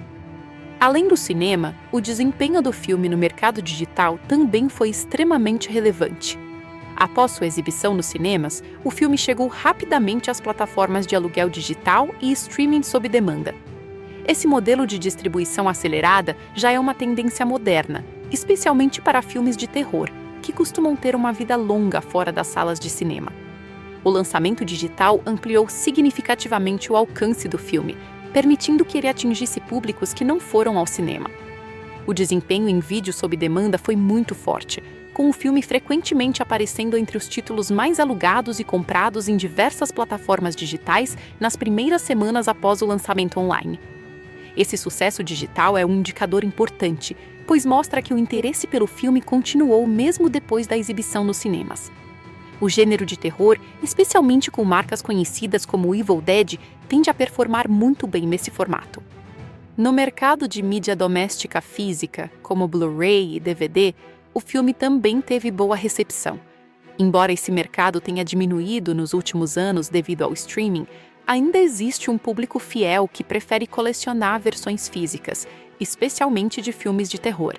Além do cinema, o desempenho do filme no mercado digital também foi extremamente relevante. Após sua exibição nos cinemas, o filme chegou rapidamente às plataformas de aluguel digital e streaming sob demanda. Esse modelo de distribuição acelerada já é uma tendência moderna, especialmente para filmes de terror, que costumam ter uma vida longa fora das salas de cinema. O lançamento digital ampliou significativamente o alcance do filme, permitindo que ele atingisse públicos que não foram ao cinema. O desempenho em vídeo sob demanda foi muito forte, com o filme frequentemente aparecendo entre os títulos mais alugados e comprados em diversas plataformas digitais nas primeiras semanas após o lançamento online. Esse sucesso digital é um indicador importante, pois mostra que o interesse pelo filme continuou mesmo depois da exibição nos cinemas. O gênero de terror, especialmente com marcas conhecidas como Evil Dead, tende a performar muito bem nesse formato. No mercado de mídia doméstica física, como Blu-ray e DVD, o filme também teve boa recepção. Embora esse mercado tenha diminuído nos últimos anos devido ao streaming, ainda existe um público fiel que prefere colecionar versões físicas, especialmente de filmes de terror.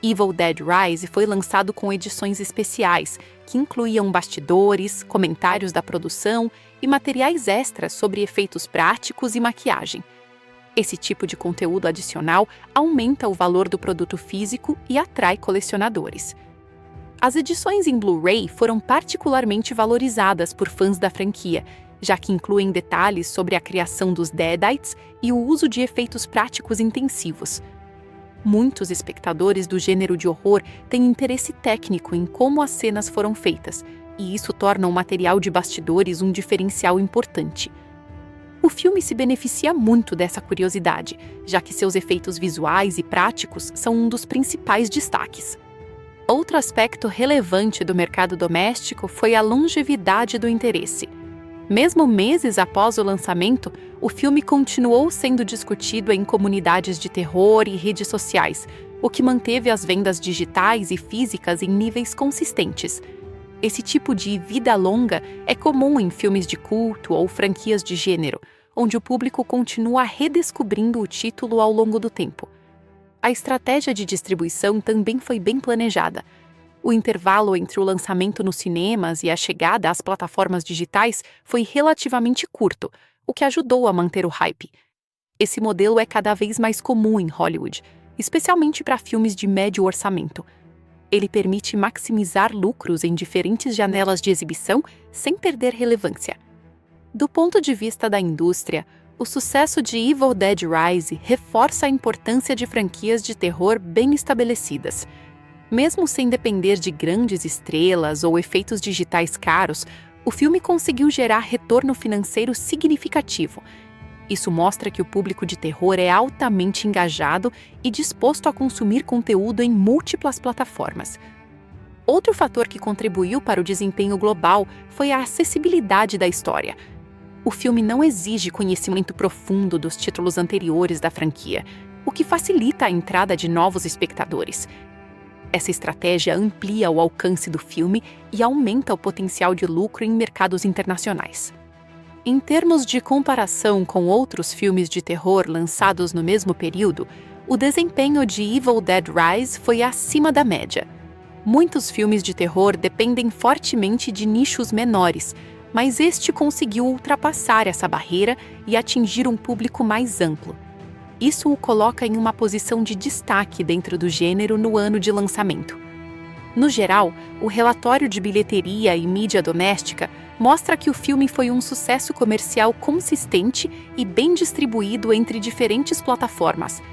Evil Dead Rise foi lançado com edições especiais, que incluíam bastidores, comentários da produção e materiais extras sobre efeitos práticos e maquiagem. Esse tipo de conteúdo adicional aumenta o valor do produto físico e atrai colecionadores. As edições em Blu-ray foram particularmente valorizadas por fãs da franquia, já que incluem detalhes sobre a criação dos Deadites e o uso de efeitos práticos intensivos. Muitos espectadores do gênero de horror têm interesse técnico em como as cenas foram feitas, e isso torna o material de bastidores um diferencial importante. O filme se beneficia muito dessa curiosidade, já que seus efeitos visuais e práticos são um dos principais destaques. Outro aspecto relevante do mercado doméstico foi a longevidade do interesse. Mesmo meses após o lançamento, o filme continuou sendo discutido em comunidades de terror e redes sociais, o que manteve as vendas digitais e físicas em níveis consistentes. Esse tipo de vida longa é comum em filmes de culto ou franquias de gênero, onde o público continua redescobrindo o título ao longo do tempo. A estratégia de distribuição também foi bem planejada. O intervalo entre o lançamento nos cinemas e a chegada às plataformas digitais foi relativamente curto, o que ajudou a manter o hype. Esse modelo é cada vez mais comum em Hollywood, especialmente para filmes de médio orçamento. Ele permite maximizar lucros em diferentes janelas de exibição sem perder relevância. Do ponto de vista da indústria, o sucesso de Evil Dead Rise reforça a importância de franquias de terror bem estabelecidas. Mesmo sem depender de grandes estrelas ou efeitos digitais caros, o filme conseguiu gerar retorno financeiro significativo. Isso mostra que o público de terror é altamente engajado e disposto a consumir conteúdo em múltiplas plataformas. Outro fator que contribuiu para o desempenho global foi a acessibilidade da história. O filme não exige conhecimento profundo dos títulos anteriores da franquia, o que facilita a entrada de novos espectadores. Essa estratégia amplia o alcance do filme e aumenta o potencial de lucro em mercados internacionais. Em termos de comparação com outros filmes de terror lançados no mesmo período, o desempenho de Evil Dead Rise foi acima da média. Muitos filmes de terror dependem fortemente de nichos menores, mas este conseguiu ultrapassar essa barreira e atingir um público mais amplo. Isso o coloca em uma posição de destaque dentro do gênero no ano de lançamento. No geral, o relatório de bilheteria e mídia doméstica mostra que o filme foi um sucesso comercial consistente e bem distribuído entre diferentes plataformas.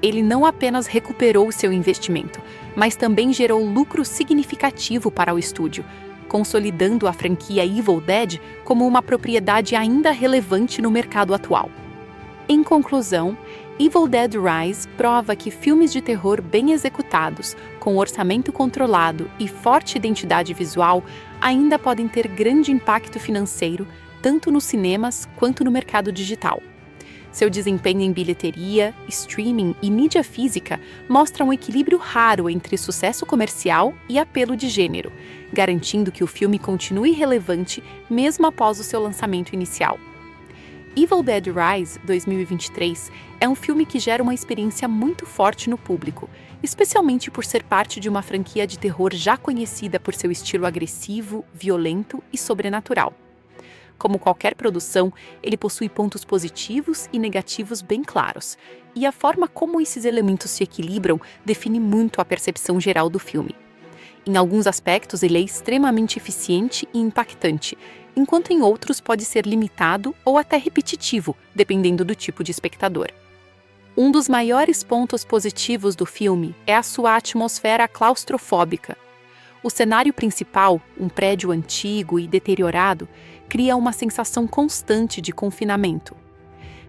Ele não apenas recuperou seu investimento, mas também gerou lucro significativo para o estúdio, consolidando a franquia Evil Dead como uma propriedade ainda relevante no mercado atual. Em conclusão, Evil Dead Rise prova que filmes de terror bem executados, com orçamento controlado e forte identidade visual, ainda podem ter grande impacto financeiro, tanto nos cinemas quanto no mercado digital. Seu desempenho em bilheteria, streaming e mídia física mostra um equilíbrio raro entre sucesso comercial e apelo de gênero, garantindo que o filme continue relevante mesmo após o seu lançamento inicial. Evil Dead Rise 2023 é um filme que gera uma experiência muito forte no público, especialmente por ser parte de uma franquia de terror já conhecida por seu estilo agressivo, violento e sobrenatural. Como qualquer produção, ele possui pontos positivos e negativos bem claros, e a forma como esses elementos se equilibram define muito a percepção geral do filme. Em alguns aspectos, ele é extremamente eficiente e impactante, enquanto em outros pode ser limitado ou até repetitivo, dependendo do tipo de espectador. Um dos maiores pontos positivos do filme é a sua atmosfera claustrofóbica. O cenário principal, um prédio antigo e deteriorado, cria uma sensação constante de confinamento.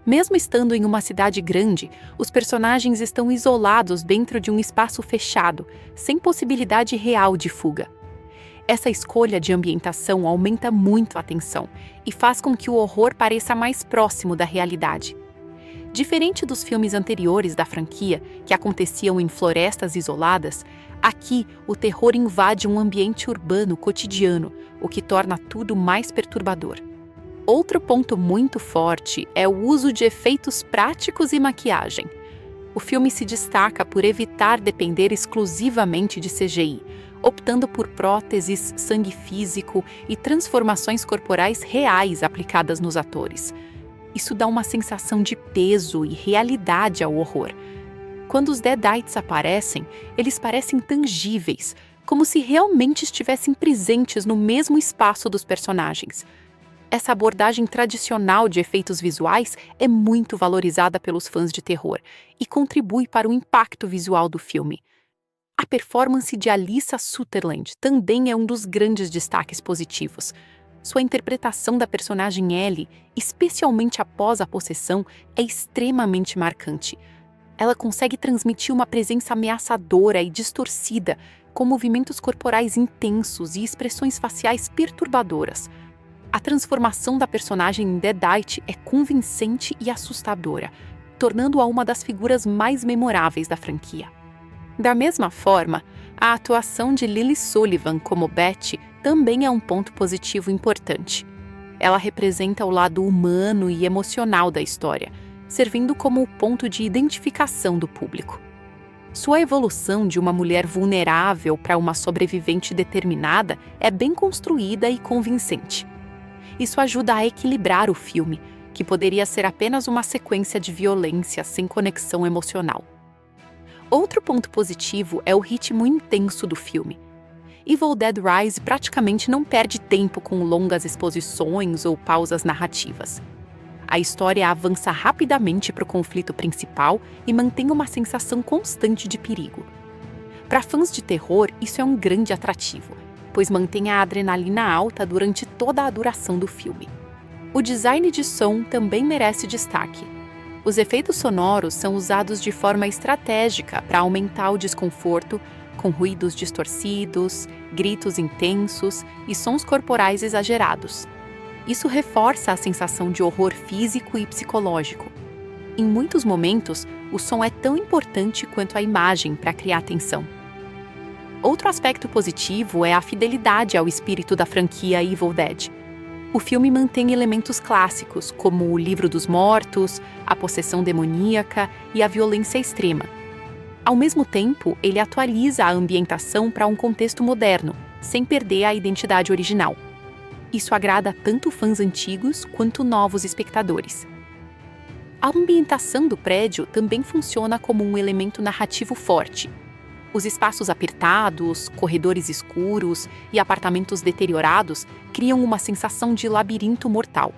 Mesmo estando em uma cidade grande, os personagens estão isolados dentro de um espaço fechado, sem possibilidade real de fuga. Essa escolha de ambientação aumenta muito a tensão e faz com que o horror pareça mais próximo da realidade. Diferente dos filmes anteriores da franquia, que aconteciam em florestas isoladas, aqui o terror invade um ambiente urbano cotidiano, o que torna tudo mais perturbador. Outro ponto muito forte é o uso de efeitos práticos e maquiagem. O filme se destaca por evitar depender exclusivamente de CGI, optando por próteses, sangue físico e transformações corporais reais aplicadas nos atores. Isso dá uma sensação de peso e realidade ao horror. Quando os Deadites aparecem, eles parecem tangíveis, como se realmente estivessem presentes no mesmo espaço dos personagens. Essa abordagem tradicional de efeitos visuais é muito valorizada pelos fãs de terror e contribui para o impacto visual do filme. A performance de Alyssa Sutherland também é um dos grandes destaques positivos. Sua interpretação da personagem Ellie, especialmente após a possessão, é extremamente marcante. Ela consegue transmitir uma presença ameaçadora e distorcida, com movimentos corporais intensos e expressões faciais perturbadoras. A transformação da personagem em Deadite é convincente e assustadora, tornando-a uma das figuras mais memoráveis da franquia. Da mesma forma, a atuação de Lily Sullivan como Betty também é um ponto positivo importante. Ela representa o lado humano e emocional da história, servindo como o ponto de identificação do público. Sua evolução de uma mulher vulnerável para uma sobrevivente determinada é bem construída e convincente. Isso ajuda a equilibrar o filme, que poderia ser apenas uma sequência de violência sem conexão emocional. Outro ponto positivo é o ritmo intenso do filme. Evil Dead Rise praticamente não perde tempo com longas exposições ou pausas narrativas. A história avança rapidamente para o conflito principal e mantém uma sensação constante de perigo. Para fãs de terror, isso é um grande atrativo, pois mantém a adrenalina alta durante toda a duração do filme. O design de som também merece destaque. Os efeitos sonoros são usados de forma estratégica para aumentar o desconforto, com ruídos distorcidos, gritos intensos e sons corporais exagerados. Isso reforça a sensação de horror físico e psicológico. Em muitos momentos, o som é tão importante quanto a imagem para criar tensão. Outro aspecto positivo é a fidelidade ao espírito da franquia Evil Dead. O filme mantém elementos clássicos, como o livro dos mortos, a possessão demoníaca e a violência extrema. Ao mesmo tempo, ele atualiza a ambientação para um contexto moderno, sem perder a identidade original. Isso agrada tanto fãs antigos quanto novos espectadores. A ambientação do prédio também funciona como um elemento narrativo forte. Os espaços apertados, corredores escuros e apartamentos deteriorados criam uma sensação de labirinto mortal.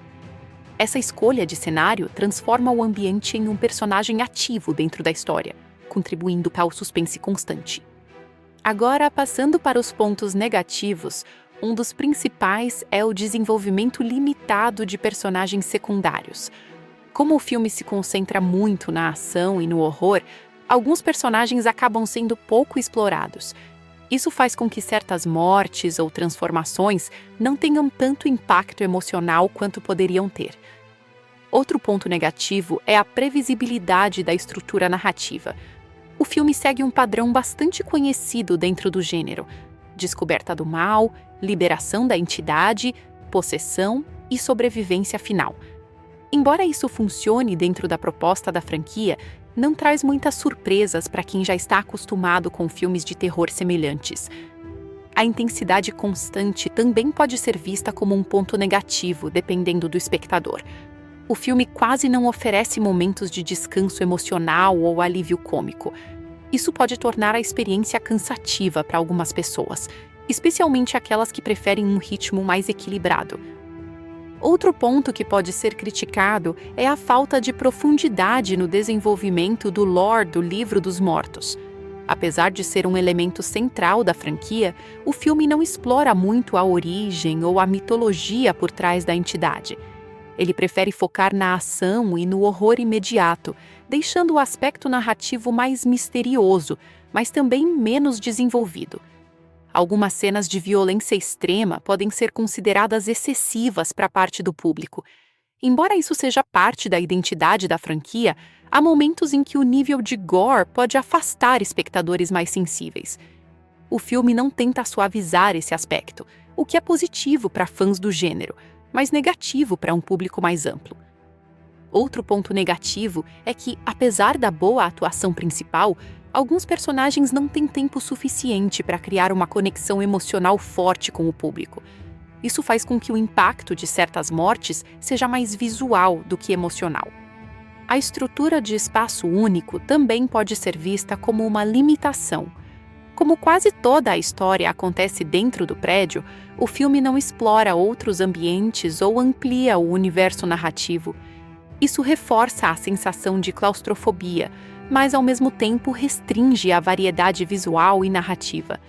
Essa escolha de cenário transforma o ambiente em um personagem ativo dentro da história, contribuindo para o suspense constante. Agora, passando para os pontos negativos, um dos principais é o desenvolvimento limitado de personagens secundários. Como o filme se concentra muito na ação e no horror, alguns personagens acabam sendo pouco explorados. Isso faz com que certas mortes ou transformações não tenham tanto impacto emocional quanto poderiam ter. Outro ponto negativo é a previsibilidade da estrutura narrativa. O filme segue um padrão bastante conhecido dentro do gênero: descoberta do mal, liberação da entidade, possessão e sobrevivência final. Embora isso funcione dentro da proposta da franquia, não traz muitas surpresas para quem já está acostumado com filmes de terror semelhantes. A intensidade constante também pode ser vista como um ponto negativo, dependendo do espectador. O filme quase não oferece momentos de descanso emocional ou alívio cômico. Isso pode tornar a experiência cansativa para algumas pessoas, especialmente aquelas que preferem um ritmo mais equilibrado. Outro ponto que pode ser criticado é a falta de profundidade no desenvolvimento do lore do Livro dos Mortos. Apesar de ser um elemento central da franquia, o filme não explora muito a origem ou a mitologia por trás da entidade. Ele prefere focar na ação e no horror imediato, deixando o aspecto narrativo mais misterioso, mas também menos desenvolvido. Algumas cenas de violência extrema podem ser consideradas excessivas para parte do público. Embora isso seja parte da identidade da franquia, há momentos em que o nível de gore pode afastar espectadores mais sensíveis. O filme não tenta suavizar esse aspecto, o que é positivo para fãs do gênero, mas negativo para um público mais amplo. Outro ponto negativo é que, apesar da boa atuação principal, alguns personagens não têm tempo suficiente para criar uma conexão emocional forte com o público. Isso faz com que o impacto de certas mortes seja mais visual do que emocional. A estrutura de espaço único também pode ser vista como uma limitação. Como quase toda a história acontece dentro do prédio, o filme não explora outros ambientes ou amplia o universo narrativo. Isso reforça a sensação de claustrofobia, mas ao mesmo tempo restringe a variedade visual e narrativa.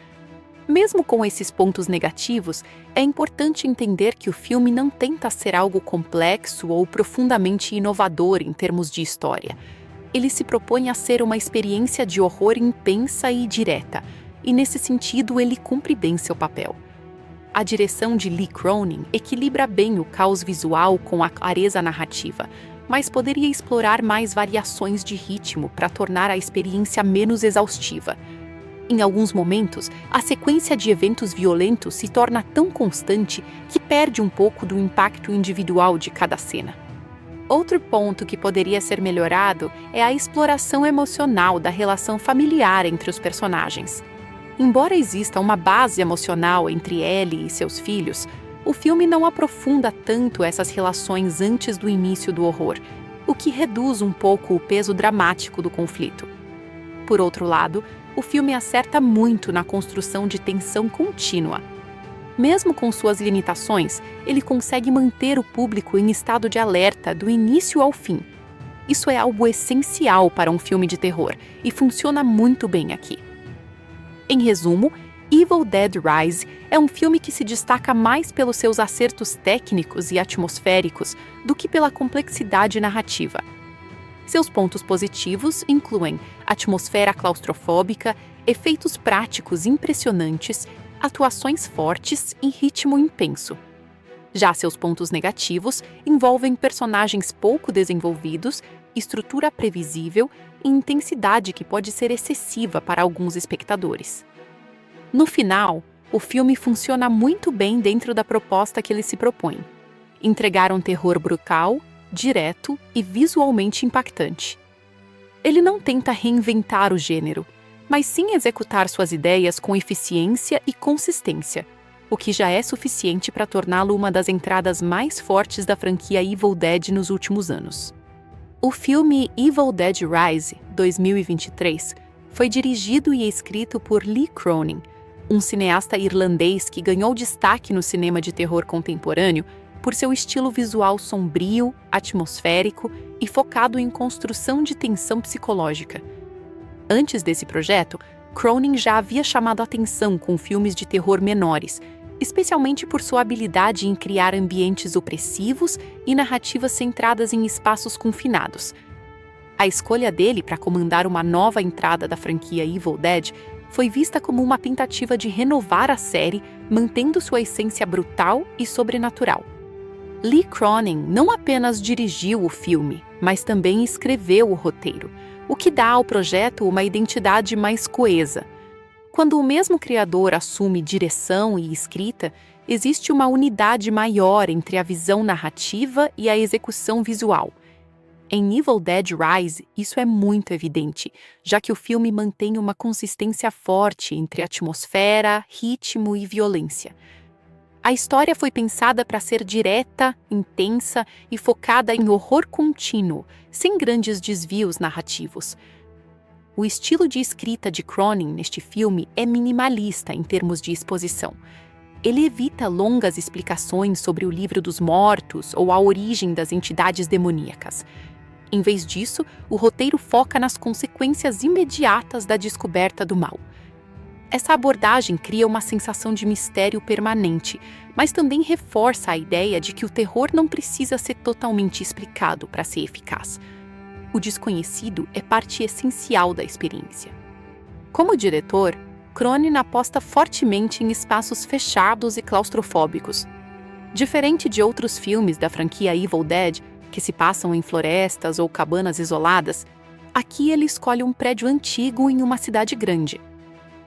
Mesmo com esses pontos negativos, é importante entender que o filme não tenta ser algo complexo ou profundamente inovador em termos de história. Ele se propõe a ser uma experiência de horror intensa e direta, e nesse sentido ele cumpre bem seu papel. A direção de Lee Cronin equilibra bem o caos visual com a clareza narrativa, mas poderia explorar mais variações de ritmo para tornar a experiência menos exaustiva. Em alguns momentos, a sequência de eventos violentos se torna tão constante que perde um pouco do impacto individual de cada cena. Outro ponto que poderia ser melhorado é a exploração emocional da relação familiar entre os personagens. Embora exista uma base emocional entre Ellie e seus filhos, o filme não aprofunda tanto essas relações antes do início do horror, o que reduz um pouco o peso dramático do conflito. Por outro lado, o filme acerta muito na construção de tensão contínua. Mesmo com suas limitações, ele consegue manter o público em estado de alerta do início ao fim. Isso é algo essencial para um filme de terror e funciona muito bem aqui. Em resumo, Evil Dead Rise é um filme que se destaca mais pelos seus acertos técnicos e atmosféricos do que pela complexidade narrativa. Seus pontos positivos incluem atmosfera claustrofóbica, efeitos práticos impressionantes, atuações fortes e ritmo intenso. Já seus pontos negativos envolvem personagens pouco desenvolvidos, estrutura previsível e intensidade que pode ser excessiva para alguns espectadores. No final, o filme funciona muito bem dentro da proposta que ele se propõe: entregar um terror brutal, direto e visualmente impactante. Ele não tenta reinventar o gênero, mas sim executar suas ideias com eficiência e consistência, o que já é suficiente para torná-lo uma das entradas mais fortes da franquia Evil Dead nos últimos anos. O filme Evil Dead Rise, 2023, foi dirigido e escrito por Lee Cronin, um cineasta irlandês que ganhou destaque no cinema de terror contemporâneo por seu estilo visual sombrio, atmosférico e focado em construção de tensão psicológica. Antes desse projeto, Cronin já havia chamado atenção com filmes de terror menores, especialmente por sua habilidade em criar ambientes opressivos e narrativas centradas em espaços confinados. A escolha dele para comandar uma nova entrada da franquia Evil Dead foi vista como uma tentativa de renovar a série, mantendo sua essência brutal e sobrenatural. Lee Cronin não apenas dirigiu o filme, mas também escreveu o roteiro, o que dá ao projeto uma identidade mais coesa. Quando o mesmo criador assume direção e escrita, existe uma unidade maior entre a visão narrativa e a execução visual. Em Evil Dead Rise, isso é muito evidente, já que o filme mantém uma consistência forte entre atmosfera, ritmo e violência. A história foi pensada para ser direta, intensa e focada em horror contínuo, sem grandes desvios narrativos. O estilo de escrita de Cronin neste filme é minimalista em termos de exposição. Ele evita longas explicações sobre o livro dos mortos ou a origem das entidades demoníacas. Em vez disso, o roteiro foca nas consequências imediatas da descoberta do mal. Essa abordagem cria uma sensação de mistério permanente, mas também reforça a ideia de que o terror não precisa ser totalmente explicado para ser eficaz. O desconhecido é parte essencial da experiência. Como diretor, Cronin aposta fortemente em espaços fechados e claustrofóbicos. Diferente de outros filmes da franquia Evil Dead, que se passam em florestas ou cabanas isoladas, aqui ele escolhe um prédio antigo em uma cidade grande.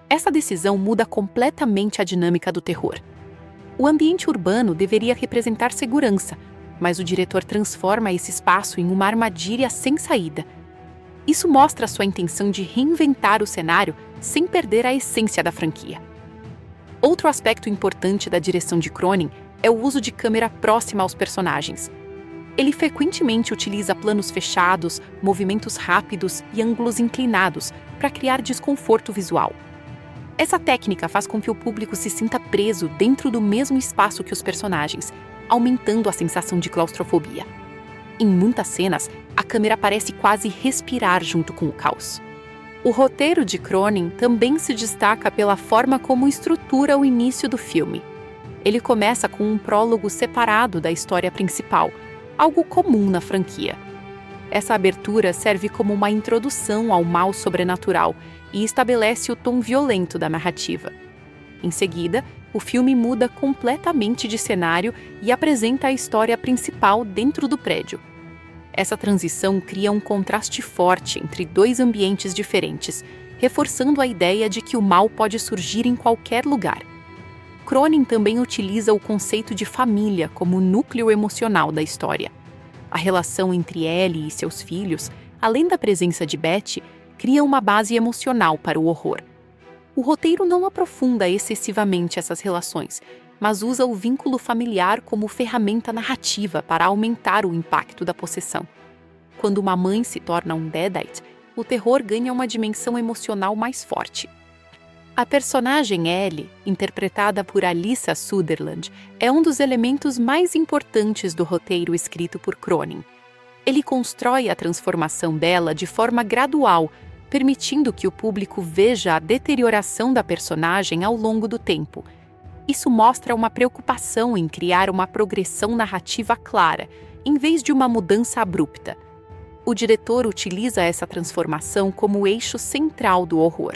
Essa decisão muda completamente a dinâmica do terror. O ambiente urbano deveria representar segurança, mas o diretor transforma esse espaço em uma armadilha sem saída. Isso mostra sua intenção de reinventar o cenário sem perder a essência da franquia. Outro aspecto importante da direção de Cronin é o uso de câmera próxima aos personagens. Ele frequentemente utiliza planos fechados, movimentos rápidos e ângulos inclinados para criar desconforto visual. Essa técnica faz com que o público se sinta preso dentro do mesmo espaço que os personagens, aumentando a sensação de claustrofobia. Em muitas cenas, a câmera parece quase respirar junto com o caos. O roteiro de Cronin também se destaca pela forma como estrutura o início do filme. Ele começa com um prólogo separado da história principal, algo comum na franquia. Essa abertura serve como uma introdução ao mal sobrenatural e estabelece o tom violento da narrativa. Em seguida, o filme muda completamente de cenário e apresenta a história principal dentro do prédio. Essa transição cria um contraste forte entre dois ambientes diferentes, reforçando a ideia de que o mal pode surgir em qualquer lugar. Cronin também utiliza o conceito de família como núcleo emocional da história. A relação entre Ellie e seus filhos, além da presença de Beth, cria uma base emocional para o horror. O roteiro não aprofunda excessivamente essas relações, mas usa o vínculo familiar como ferramenta narrativa para aumentar o impacto da possessão. Quando uma mãe se torna um Deadite, o terror ganha uma dimensão emocional mais forte. A personagem Ellie, interpretada por Alyssa Sutherland, é um dos elementos mais importantes do roteiro escrito por Cronin. Ele constrói a transformação dela de forma gradual, permitindo que o público veja a deterioração da personagem ao longo do tempo. Isso mostra uma preocupação em criar uma progressão narrativa clara, em vez de uma mudança abrupta. O diretor utiliza essa transformação como eixo central do horror.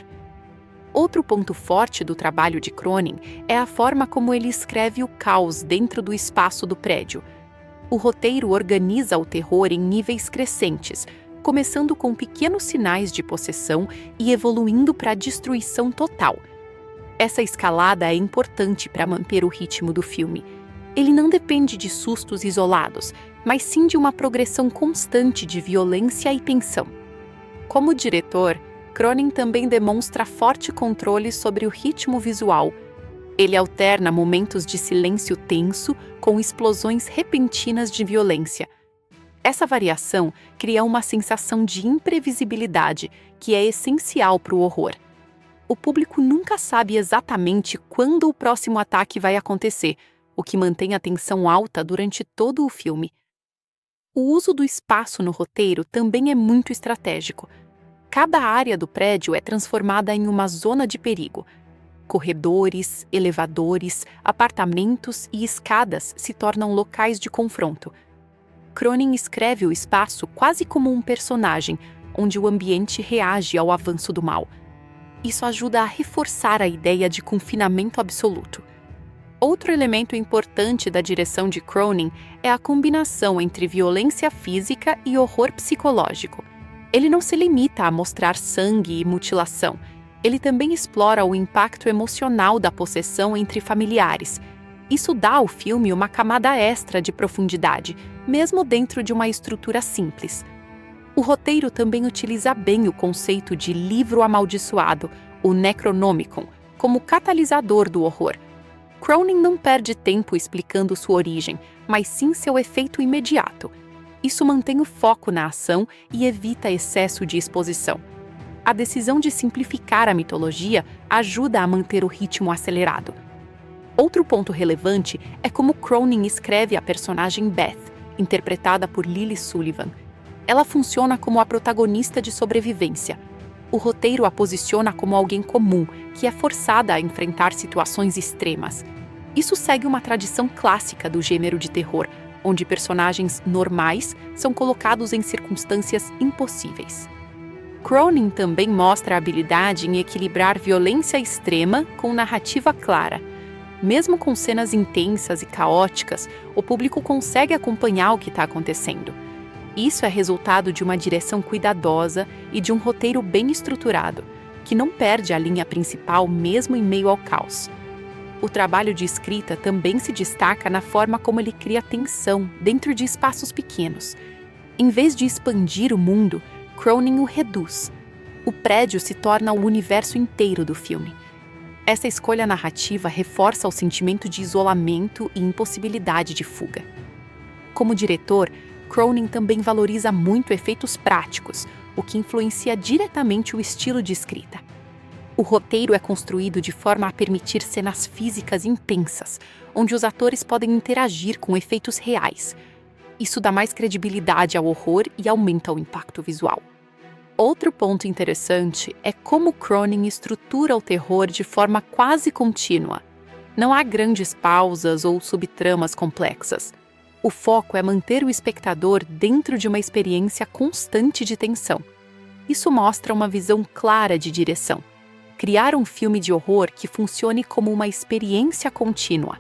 Outro ponto forte do trabalho de Cronin é a forma como ele escreve o caos dentro do espaço do prédio. O roteiro organiza o terror em níveis crescentes, começando com pequenos sinais de possessão e evoluindo para a destruição total. Essa escalada é importante para manter o ritmo do filme. Ele não depende de sustos isolados, mas sim de uma progressão constante de violência e tensão. Como diretor, Cronin também demonstra forte controle sobre o ritmo visual. Ele alterna momentos de silêncio tenso com explosões repentinas de violência. Essa variação cria uma sensação de imprevisibilidade que é essencial para o horror. O público nunca sabe exatamente quando o próximo ataque vai acontecer, o que mantém a tensão alta durante todo o filme. O uso do espaço no roteiro também é muito estratégico. Cada área do prédio é transformada em uma zona de perigo. Corredores, elevadores, apartamentos e escadas se tornam locais de confronto. Cronin escreve o espaço quase como um personagem, onde o ambiente reage ao avanço do mal. Isso ajuda a reforçar a ideia de confinamento absoluto. Outro elemento importante da direção de Cronin é a combinação entre violência física e horror psicológico. Ele não se limita a mostrar sangue e mutilação. Ele também explora o impacto emocional da possessão entre familiares. Isso dá ao filme uma camada extra de profundidade, mesmo dentro de uma estrutura simples. O roteiro também utiliza bem o conceito de livro amaldiçoado, o Necronomicon, como catalisador do horror. Cronin não perde tempo explicando sua origem, mas sim seu efeito imediato. Isso mantém o foco na ação e evita excesso de exposição. A decisão de simplificar a mitologia ajuda a manter o ritmo acelerado. Outro ponto relevante é como Cronin escreve a personagem Beth, interpretada por Lily Sullivan. Ela funciona como a protagonista de sobrevivência. O roteiro a posiciona como alguém comum, que é forçada a enfrentar situações extremas. Isso segue uma tradição clássica do gênero de terror, onde personagens normais são colocados em circunstâncias impossíveis. Cronin também mostra a habilidade em equilibrar violência extrema com narrativa clara. Mesmo com cenas intensas e caóticas, o público consegue acompanhar o que está acontecendo. Isso é resultado de uma direção cuidadosa e de um roteiro bem estruturado, que não perde a linha principal mesmo em meio ao caos. O trabalho de escrita também se destaca na forma como ele cria tensão dentro de espaços pequenos. Em vez de expandir o mundo, Cronin o reduz. O prédio se torna o universo inteiro do filme. Essa escolha narrativa reforça o sentimento de isolamento e impossibilidade de fuga. Como diretor, Cronin também valoriza muito efeitos práticos, o que influencia diretamente o estilo de escrita. O roteiro é construído de forma a permitir cenas físicas intensas, onde os atores podem interagir com efeitos reais. Isso dá mais credibilidade ao horror e aumenta o impacto visual. Outro ponto interessante é como Cronin estrutura o terror de forma quase contínua. Não há grandes pausas ou subtramas complexas. O foco é manter o espectador dentro de uma experiência constante de tensão. Isso mostra uma visão clara de direção. criar um filme de horror que funcione como uma experiência contínua.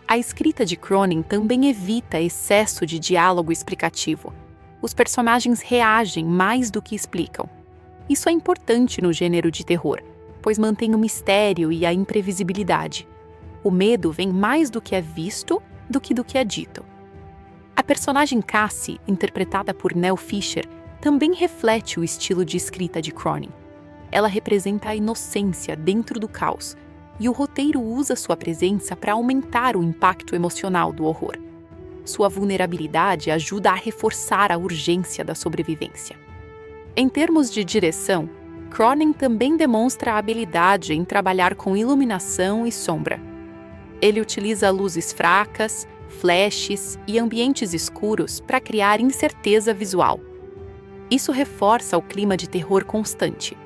A escrita de Cronin também evita excesso de diálogo explicativo. Os personagens reagem mais do que explicam. Isso é importante no gênero de terror, pois mantém o mistério e a imprevisibilidade. O medo vem mais do que é visto do que é dito. A personagem Cassie, interpretada por Nell Fisher, também reflete o estilo de escrita de Cronin. Ela representa a inocência dentro do caos, e o roteiro usa sua presença para aumentar o impacto emocional do horror. Sua vulnerabilidade ajuda a reforçar a urgência da sobrevivência. Em termos de direção, Cronin também demonstra a habilidade em trabalhar com iluminação e sombra. Ele utiliza luzes fracas, flashes e ambientes escuros para criar incerteza visual. Isso reforça o clima de terror constante.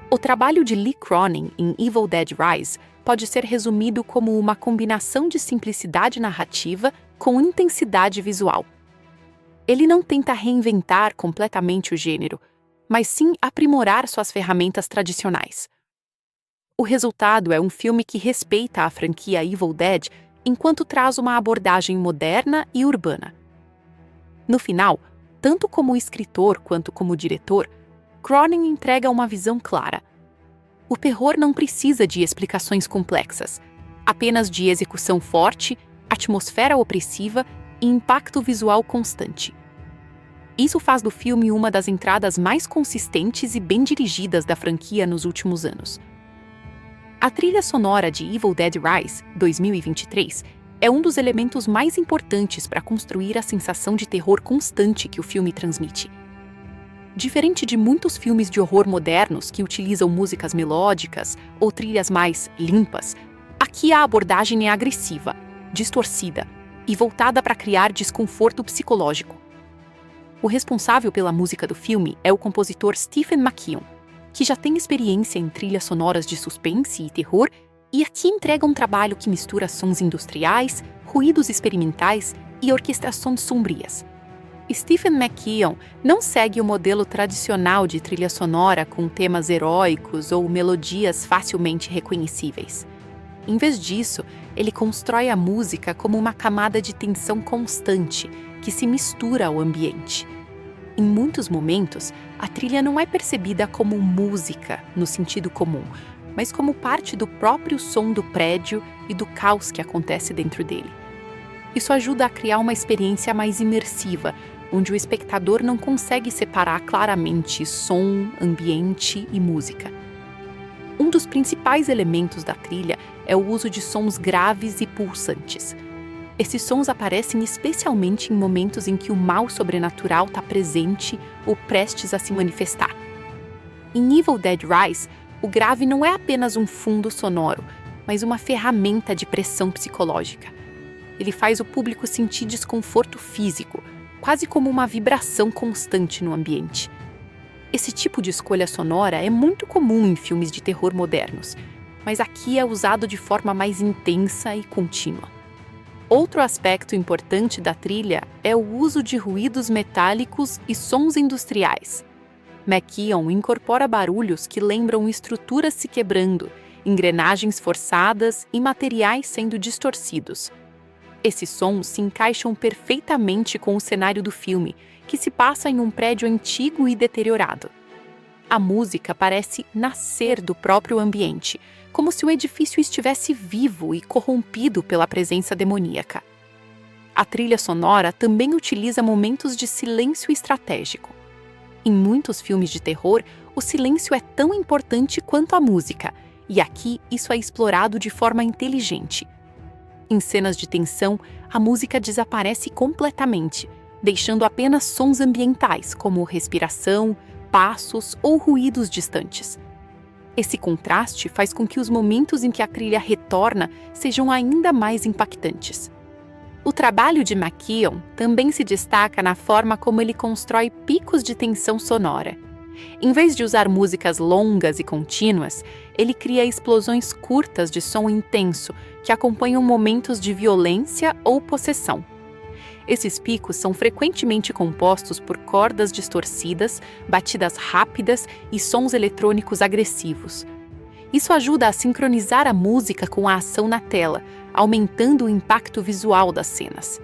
O trabalho de Lee Cronin em Evil Dead Rise pode ser resumido como uma combinação de simplicidade narrativa com intensidade visual. Ele não tenta reinventar completamente o gênero, mas sim aprimorar suas ferramentas tradicionais. O resultado é um filme que respeita a franquia Evil Dead enquanto traz uma abordagem moderna e urbana. No final, tanto como escritor quanto como diretor, Cronin entrega uma visão clara. O terror não precisa de explicações complexas, apenas de execução forte, atmosfera opressiva e impacto visual constante. Isso faz do filme uma das entradas mais consistentes e bem dirigidas da franquia nos últimos anos. A trilha sonora de Evil Dead Rise, 2023, é um dos elementos mais importantes para construir a sensação de terror constante que o filme transmite. Diferente de muitos filmes de horror modernos que utilizam músicas melódicas ou trilhas mais limpas, aqui a abordagem é agressiva, distorcida e voltada para criar desconforto psicológico. O responsável pela música do filme é o compositor Stephen McKeon, que já tem experiência em trilhas sonoras de suspense e terror e aqui entrega um trabalho que mistura sons industriais, ruídos experimentais e orquestrações sombrias. Stephen McKeon não segue o modelo tradicional de trilha sonora com temas heróicos ou melodias facilmente reconhecíveis. Em vez disso, ele constrói a música como uma camada de tensão constante que se mistura ao ambiente. Em muitos momentos, a trilha não é percebida como música no sentido comum, mas como parte do próprio som do prédio e do caos que acontece dentro dele. Isso ajuda a criar uma experiência mais imersiva, onde o espectador não consegue separar claramente som, ambiente e música. Um dos principais elementos da trilha é o uso de sons graves e pulsantes. Esses sons aparecem especialmente em momentos em que o mal sobrenatural está presente ou prestes a se manifestar. Em Evil Dead Rise, o grave não é apenas um fundo sonoro, mas uma ferramenta de pressão psicológica. Ele faz o público sentir desconforto físico, quase como uma vibração constante no ambiente. Esse tipo de escolha sonora é muito comum em filmes de terror modernos, mas aqui é usado de forma mais intensa e contínua. Outro aspecto importante da trilha é o uso de ruídos metálicos e sons industriais. McKeon incorpora barulhos que lembram estruturas se quebrando, engrenagens forçadas e materiais sendo distorcidos. Esses sons se encaixam perfeitamente com o cenário do filme, que se passa em um prédio antigo e deteriorado. A música parece nascer do próprio ambiente, como se o edifício estivesse vivo e corrompido pela presença demoníaca. A trilha sonora também utiliza momentos de silêncio estratégico. Em muitos filmes de terror, o silêncio é tão importante quanto a música, e aqui isso é explorado de forma inteligente. Em cenas de tensão, a música desaparece completamente, deixando apenas sons ambientais, como respiração, passos ou ruídos distantes. Esse contraste faz com que os momentos em que a trilha retorna sejam ainda mais impactantes. O trabalho de McKeon também se destaca na forma como ele constrói picos de tensão sonora. Em vez de usar músicas longas e contínuas, ele cria explosões curtas de som intenso que acompanham momentos de violência ou possessão. Esses picos são frequentemente compostos por cordas distorcidas, batidas rápidas e sons eletrônicos agressivos. Isso ajuda a sincronizar a música com a ação na tela, aumentando o impacto visual das cenas.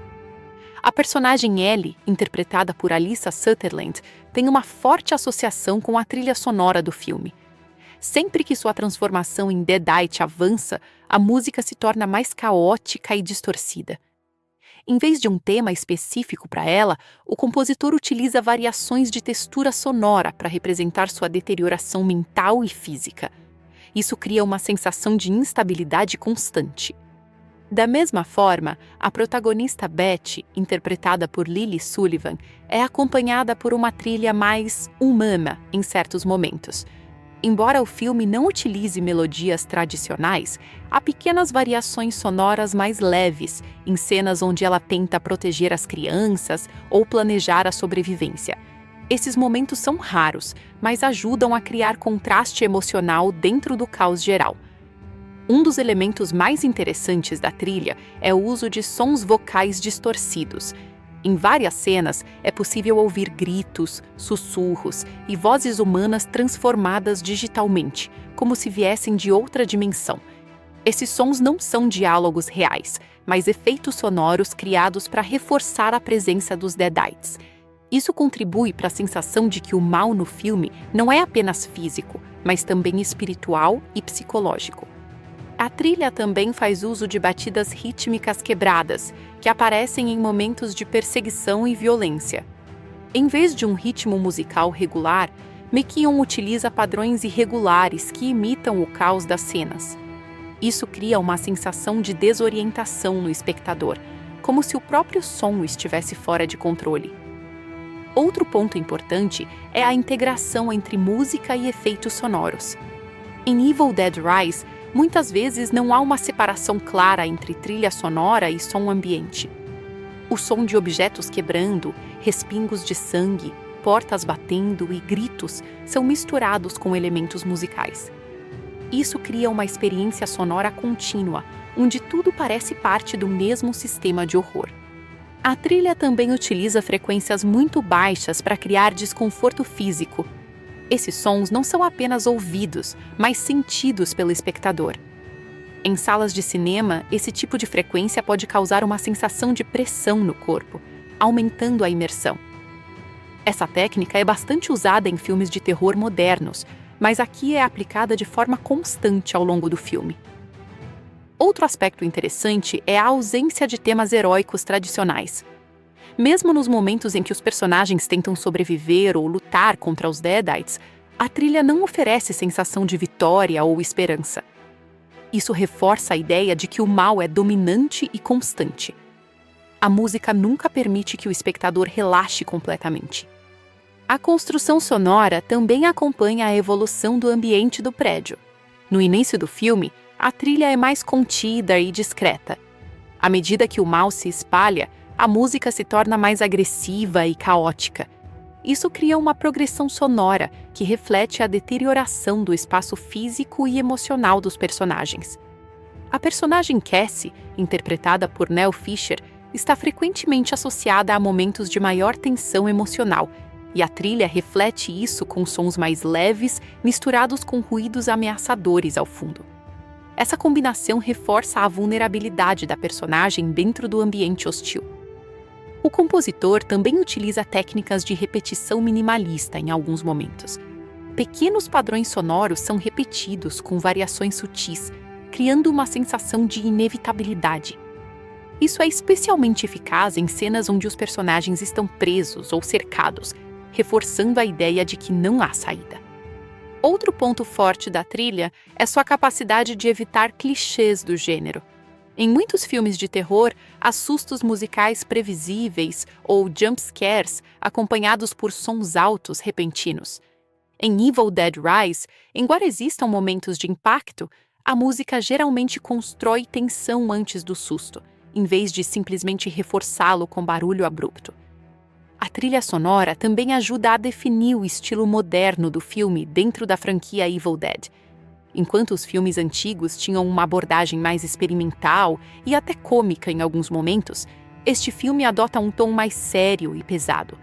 A personagem Ellie, interpretada por Alyssa Sutherland, tem uma forte associação com a trilha sonora do filme. Sempre que sua transformação em Deadite avança, a música se torna mais caótica e distorcida. Em vez de um tema específico para ela, o compositor utiliza variações de textura sonora para representar sua deterioração mental e física. Isso cria uma sensação de instabilidade constante. Da mesma forma, a protagonista Beth, interpretada por Lily Sullivan, é acompanhada por uma trilha mais humana em certos momentos. Embora o filme não utilize melodias tradicionais, há pequenas variações sonoras mais leves em cenas onde ela tenta proteger as crianças ou planejar a sobrevivência. Esses momentos são raros, mas ajudam a criar contraste emocional dentro do caos geral. Um dos elementos mais interessantes da trilha é o uso de sons vocais distorcidos. Em várias cenas, é possível ouvir gritos, sussurros e vozes humanas transformadas digitalmente, como se viessem de outra dimensão. Esses sons não são diálogos reais, mas efeitos sonoros criados para reforçar a presença dos Deadites. Isso contribui para a sensação de que o mal no filme não é apenas físico, mas também espiritual e psicológico. A trilha também faz uso de batidas rítmicas quebradas, que aparecem em momentos de perseguição e violência. Em vez de um ritmo musical regular, McKeown utiliza padrões irregulares que imitam o caos das cenas. Isso cria uma sensação de desorientação no espectador, como se o próprio som estivesse fora de controle. Outro ponto importante é a integração entre música e efeitos sonoros. Em Evil Dead Rise, muitas vezes não há uma separação clara entre trilha sonora e som ambiente. O som de objetos quebrando, respingos de sangue, portas batendo e gritos são misturados com elementos musicais. Isso cria uma experiência sonora contínua, onde tudo parece parte do mesmo sistema de horror. A trilha também utiliza frequências muito baixas para criar desconforto físico. Esses sons não são apenas ouvidos, mas sentidos pelo espectador. Em salas de cinema, esse tipo de frequência pode causar uma sensação de pressão no corpo, aumentando a imersão. Essa técnica é bastante usada em filmes de terror modernos, mas aqui é aplicada de forma constante ao longo do filme. Outro aspecto interessante é a ausência de temas heróicos tradicionais. Mesmo nos momentos em que os personagens tentam sobreviver ou lutar contra os Deadites, a trilha não oferece sensação de vitória ou esperança. Isso reforça a ideia de que o mal é dominante e constante. A música nunca permite que o espectador relaxe completamente. A construção sonora também acompanha a evolução do ambiente do prédio. No início do filme, a trilha é mais contida e discreta. À medida que o mal se espalha, a música se torna mais agressiva e caótica. Isso cria uma progressão sonora que reflete a deterioração do espaço físico e emocional dos personagens. A personagem Cassie, interpretada por Nell Fisher, está frequentemente associada a momentos de maior tensão emocional, e a trilha reflete isso com sons mais leves, misturados com ruídos ameaçadores ao fundo. Essa combinação reforça a vulnerabilidade da personagem dentro do ambiente hostil. O compositor também utiliza técnicas de repetição minimalista em alguns momentos. Pequenos padrões sonoros são repetidos com variações sutis, criando uma sensação de inevitabilidade. Isso é especialmente eficaz em cenas onde os personagens estão presos ou cercados, reforçando a ideia de que não há saída. Outro ponto forte da trilha é sua capacidade de evitar clichês do gênero. Em muitos filmes de terror, há sustos musicais previsíveis ou jump scares acompanhados por sons altos repentinos. Em Evil Dead Rise, embora existam momentos de impacto, a música geralmente constrói tensão antes do susto, em vez de simplesmente reforçá-lo com barulho abrupto. A trilha sonora também ajuda a definir o estilo moderno do filme dentro da franquia Evil Dead. Enquanto os filmes antigos tinham uma abordagem mais experimental e até cômica em alguns momentos, Este filme adota um tom mais sério e pesado.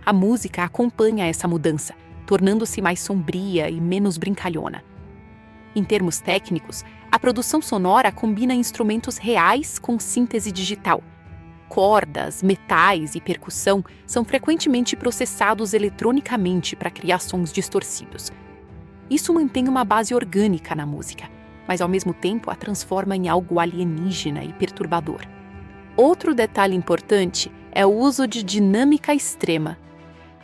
A música acompanha essa mudança, tornando-se mais sombria e menos brincalhona. Em termos técnicos, a produção sonora combina instrumentos reais com síntese digital. Cordas, metais e percussão são frequentemente processados eletronicamente para criar sons distorcidos. Isso mantém uma base orgânica na música, mas ao mesmo tempo a transforma em algo alienígena e perturbador. Outro detalhe importante é o uso de dinâmica extrema.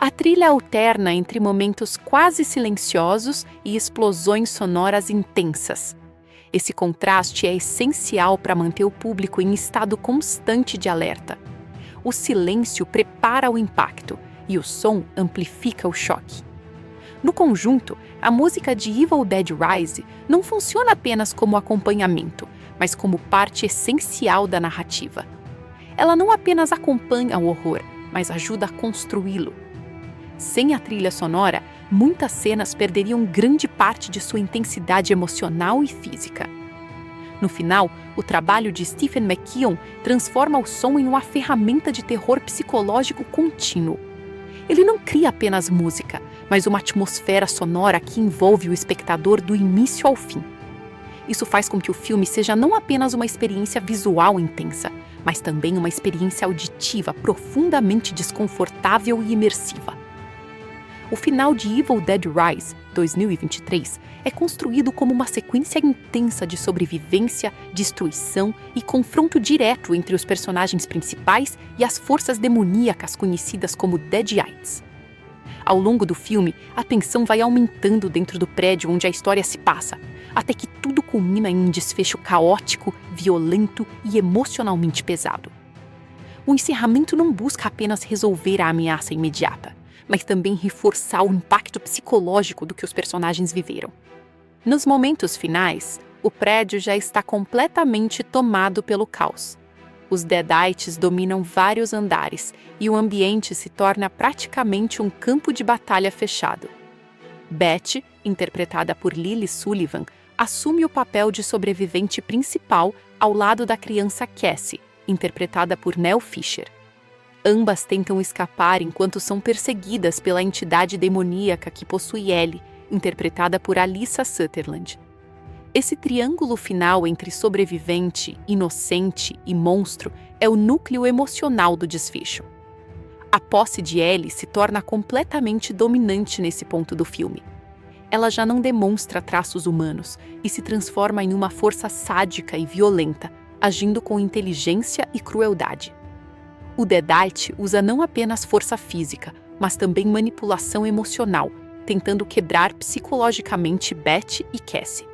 A trilha alterna entre momentos quase silenciosos e explosões sonoras intensas. Esse contraste é essencial para manter o público em estado constante de alerta. O silêncio prepara o impacto e o som amplifica o choque. No conjunto, a música de Evil Dead Rise não funciona apenas como acompanhamento, mas como parte essencial da narrativa. Ela não apenas acompanha o horror, mas ajuda a construí-lo. Sem a trilha sonora, muitas cenas perderiam grande parte de sua intensidade emocional e física. No final, o trabalho de Stephen McKeon transforma o som em uma ferramenta de terror psicológico contínuo. Ele não cria apenas música, mas uma atmosfera sonora que envolve o espectador do início ao fim. Isso faz com que o filme seja não apenas uma experiência visual intensa, mas também uma experiência auditiva profundamente desconfortável e imersiva. O final de Evil Dead Rise, 2023, é construído como uma sequência intensa de sobrevivência, destruição e confronto direto entre os personagens principais e as forças demoníacas conhecidas como Deadites. Ao longo do filme, a tensão vai aumentando dentro do prédio onde a história se passa, até que tudo culmina em um desfecho caótico, violento e emocionalmente pesado. O encerramento não busca apenas resolver a ameaça imediata, mas também reforçar o impacto psicológico do que os personagens viveram. Nos momentos finais, o prédio já está completamente tomado pelo caos. Os Deadites dominam vários andares e o ambiente se torna praticamente um campo de batalha fechado. Beth, interpretada por Lily Sullivan, assume o papel de sobrevivente principal ao lado da criança Cassie, interpretada por Nell Fisher. Ambas tentam escapar enquanto são perseguidas pela entidade demoníaca que possui Ellie, interpretada por Alyssa Sutherland. Esse triângulo final entre sobrevivente, inocente e monstro é o núcleo emocional do desfecho. A posse de Ellie se torna completamente dominante nesse ponto do filme. Ela já não demonstra traços humanos e se transforma em uma força sádica e violenta, agindo com inteligência e crueldade. O Deadite usa não apenas força física, mas também manipulação emocional, tentando quebrar psicologicamente Beth e Cassie.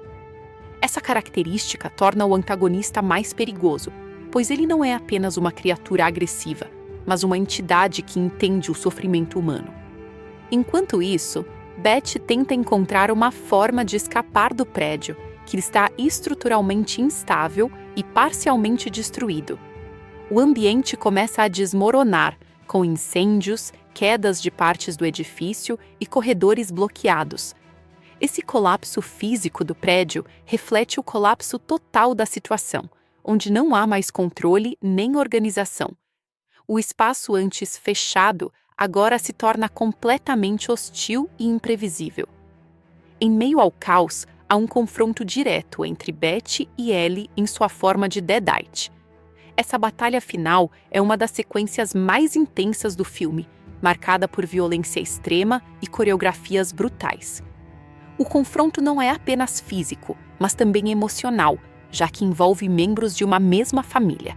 Essa característica torna o antagonista mais perigoso, pois ele não é apenas uma criatura agressiva, mas uma entidade que entende o sofrimento humano. Enquanto isso, Beth tenta encontrar uma forma de escapar do prédio, que está estruturalmente instável e parcialmente destruído. O ambiente começa a desmoronar, com incêndios, quedas de partes do edifício e corredores bloqueados. Esse colapso físico do prédio reflete o colapso total da situação, onde não há mais controle nem organização. O espaço antes fechado agora se torna completamente hostil e imprevisível. Em meio ao caos, há um confronto direto entre Beth e Ellie em sua forma de Deadite. Essa batalha final é uma das sequências mais intensas do filme, marcada por violência extrema e coreografias brutais. O confronto não é apenas físico, mas também emocional, já que envolve membros de uma mesma família.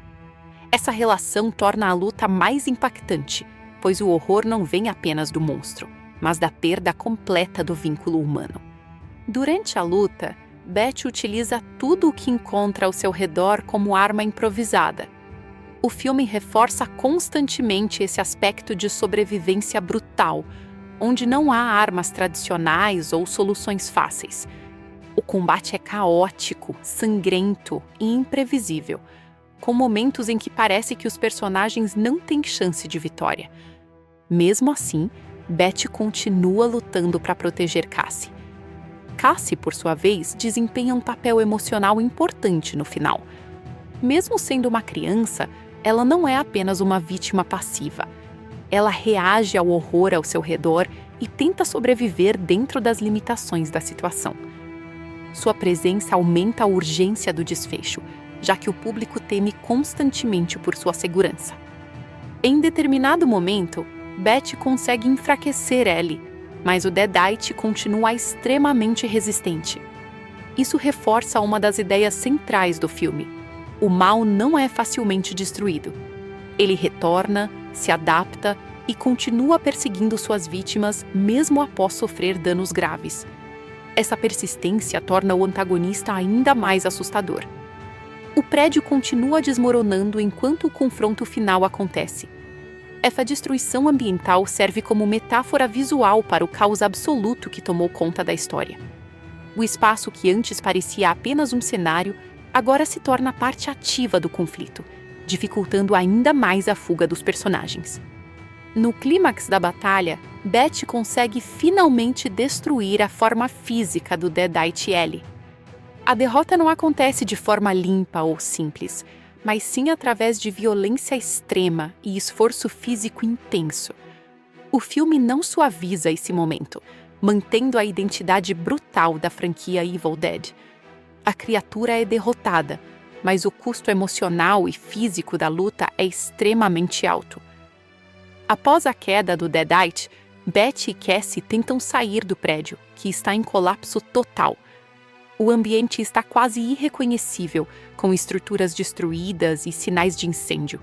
Essa relação torna a luta mais impactante, pois o horror não vem apenas do monstro, mas da perda completa do vínculo humano. Durante a luta, Beth utiliza tudo o que encontra ao seu redor como arma improvisada. O filme reforça constantemente esse aspecto de sobrevivência brutal, onde não há armas tradicionais ou soluções fáceis. O combate é caótico, sangrento e imprevisível, com momentos em que parece que os personagens não têm chance de vitória. Mesmo assim, Beth continua lutando para proteger Cassie. Cassie, por sua vez, desempenha um papel emocional importante no final. Mesmo sendo uma criança, ela não é apenas uma vítima passiva. Ela reage ao horror ao seu redor e tenta sobreviver dentro das limitações da situação. Sua presença aumenta a urgência do desfecho, já que o público teme constantemente por sua segurança. Em determinado momento, Beth consegue enfraquecer Ellie, mas o Deadite continua extremamente resistente. Isso reforça uma das ideias centrais do filme. O mal não é facilmente destruído. Ele retorna, se adapta e continua perseguindo suas vítimas mesmo após sofrer danos graves. Essa persistência torna o antagonista ainda mais assustador. O prédio continua desmoronando enquanto o confronto final acontece. Essa destruição ambiental serve como metáfora visual para o caos absoluto que tomou conta da história. O espaço que antes parecia apenas um cenário, agora se torna parte ativa do conflito, dificultando ainda mais a fuga dos personagens. No clímax da batalha, Beth consegue finalmente destruir a forma física do Deadite Ellie. A derrota não acontece de forma limpa ou simples, mas sim através de violência extrema e esforço físico intenso. O filme não suaviza esse momento, mantendo a identidade brutal da franquia Evil Dead. A criatura é derrotada, mas o custo emocional e físico da luta é extremamente alto. Após a queda do Deadite, Beth e Cassie tentam sair do prédio, que está em colapso total. O ambiente está quase irreconhecível, com estruturas destruídas e sinais de incêndio.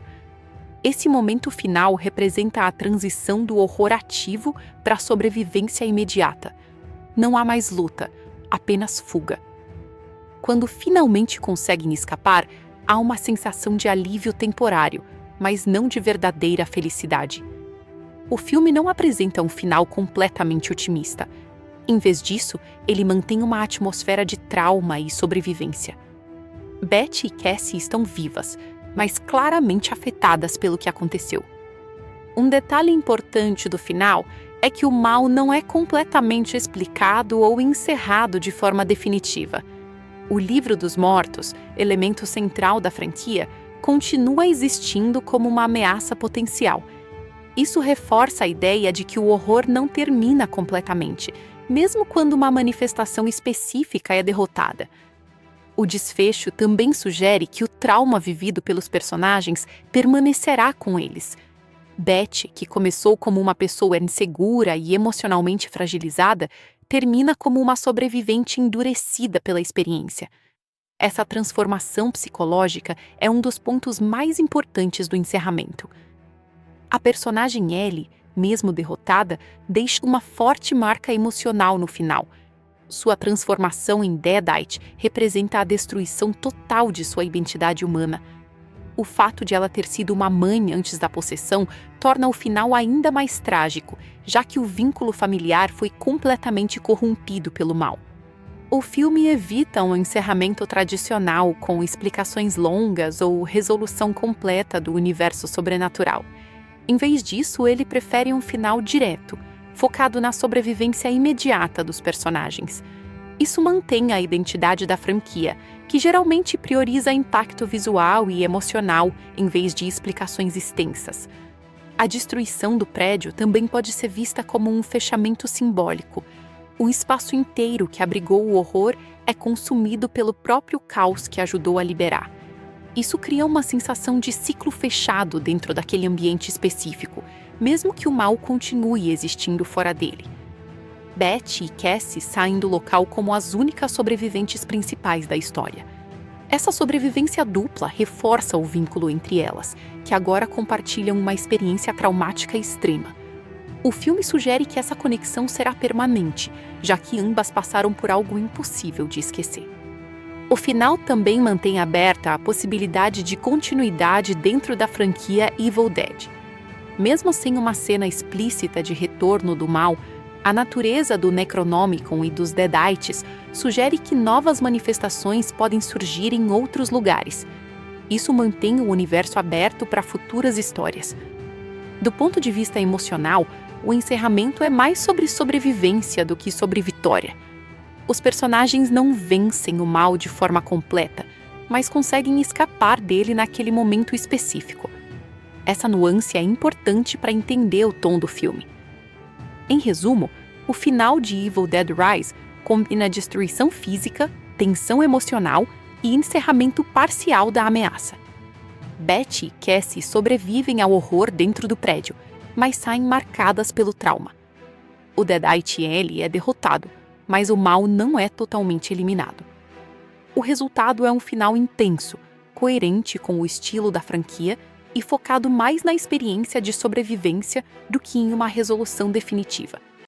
Esse momento final representa a transição do horror ativo para a sobrevivência imediata. Não há mais luta, apenas fuga. Quando finalmente conseguem escapar, há uma sensação de alívio temporário, mas não de verdadeira felicidade. O filme não apresenta um final completamente otimista. Em vez disso, ele mantém uma atmosfera de trauma e sobrevivência. Beth e Cassie estão vivas, mas claramente afetadas pelo que aconteceu. Um detalhe importante do final é que o mal não é completamente explicado ou encerrado de forma definitiva. O Livro dos Mortos, elemento central da franquia, continua existindo como uma ameaça potencial. Isso reforça a ideia de que o horror não termina completamente, mesmo quando uma manifestação específica é derrotada. O desfecho também sugere que o trauma vivido pelos personagens permanecerá com eles. Beth, que começou como uma pessoa insegura e emocionalmente fragilizada, termina como uma sobrevivente endurecida pela experiência. Essa transformação psicológica é um dos pontos mais importantes do encerramento. A personagem Ellie, mesmo derrotada, deixa uma forte marca emocional no final. Sua transformação em Deadite representa a destruição total de sua identidade humana. O fato de ela ter sido uma mãe antes da possessão torna o final ainda mais trágico, já que o vínculo familiar foi completamente corrompido pelo mal. O filme evita um encerramento tradicional com explicações longas ou resolução completa do universo sobrenatural. Em vez disso, ele prefere um final direto, focado na sobrevivência imediata dos personagens. Isso mantém a identidade da franquia, que geralmente prioriza impacto visual e emocional em vez de explicações extensas. A destruição do prédio também pode ser vista como um fechamento simbólico. O espaço inteiro que abrigou o horror é consumido pelo próprio caos que ajudou a liberar. Isso cria uma sensação de ciclo fechado dentro daquele ambiente específico, mesmo que o mal continue existindo fora dele. Beth e Cassie saem do local como as únicas sobreviventes principais da história. Essa sobrevivência dupla reforça o vínculo entre elas, que agora compartilham uma experiência traumática extrema. O filme sugere que essa conexão será permanente, já que ambas passaram por algo impossível de esquecer. O final também mantém aberta a possibilidade de continuidade dentro da franquia Evil Dead. Mesmo sem uma cena explícita de retorno do mal, a natureza do Necronomicon e dos Deadites sugere que novas manifestações podem surgir em outros lugares. Isso mantém o universo aberto para futuras histórias. Do ponto de vista emocional, o encerramento é mais sobre sobrevivência do que sobre vitória. Os personagens não vencem o mal de forma completa, mas conseguem escapar dele naquele momento específico. Essa nuance é importante para entender o tom do filme. Em resumo, o final de Evil Dead Rise combina destruição física, tensão emocional e encerramento parcial da ameaça. Betty e Cassie sobrevivem ao horror dentro do prédio, mas saem marcadas pelo trauma. O Deadite Ellie é derrotado, mas o mal não é totalmente eliminado. O resultado é um final intenso, coerente com o estilo da franquia e focado mais na experiência de sobrevivência do que em uma resolução definitiva.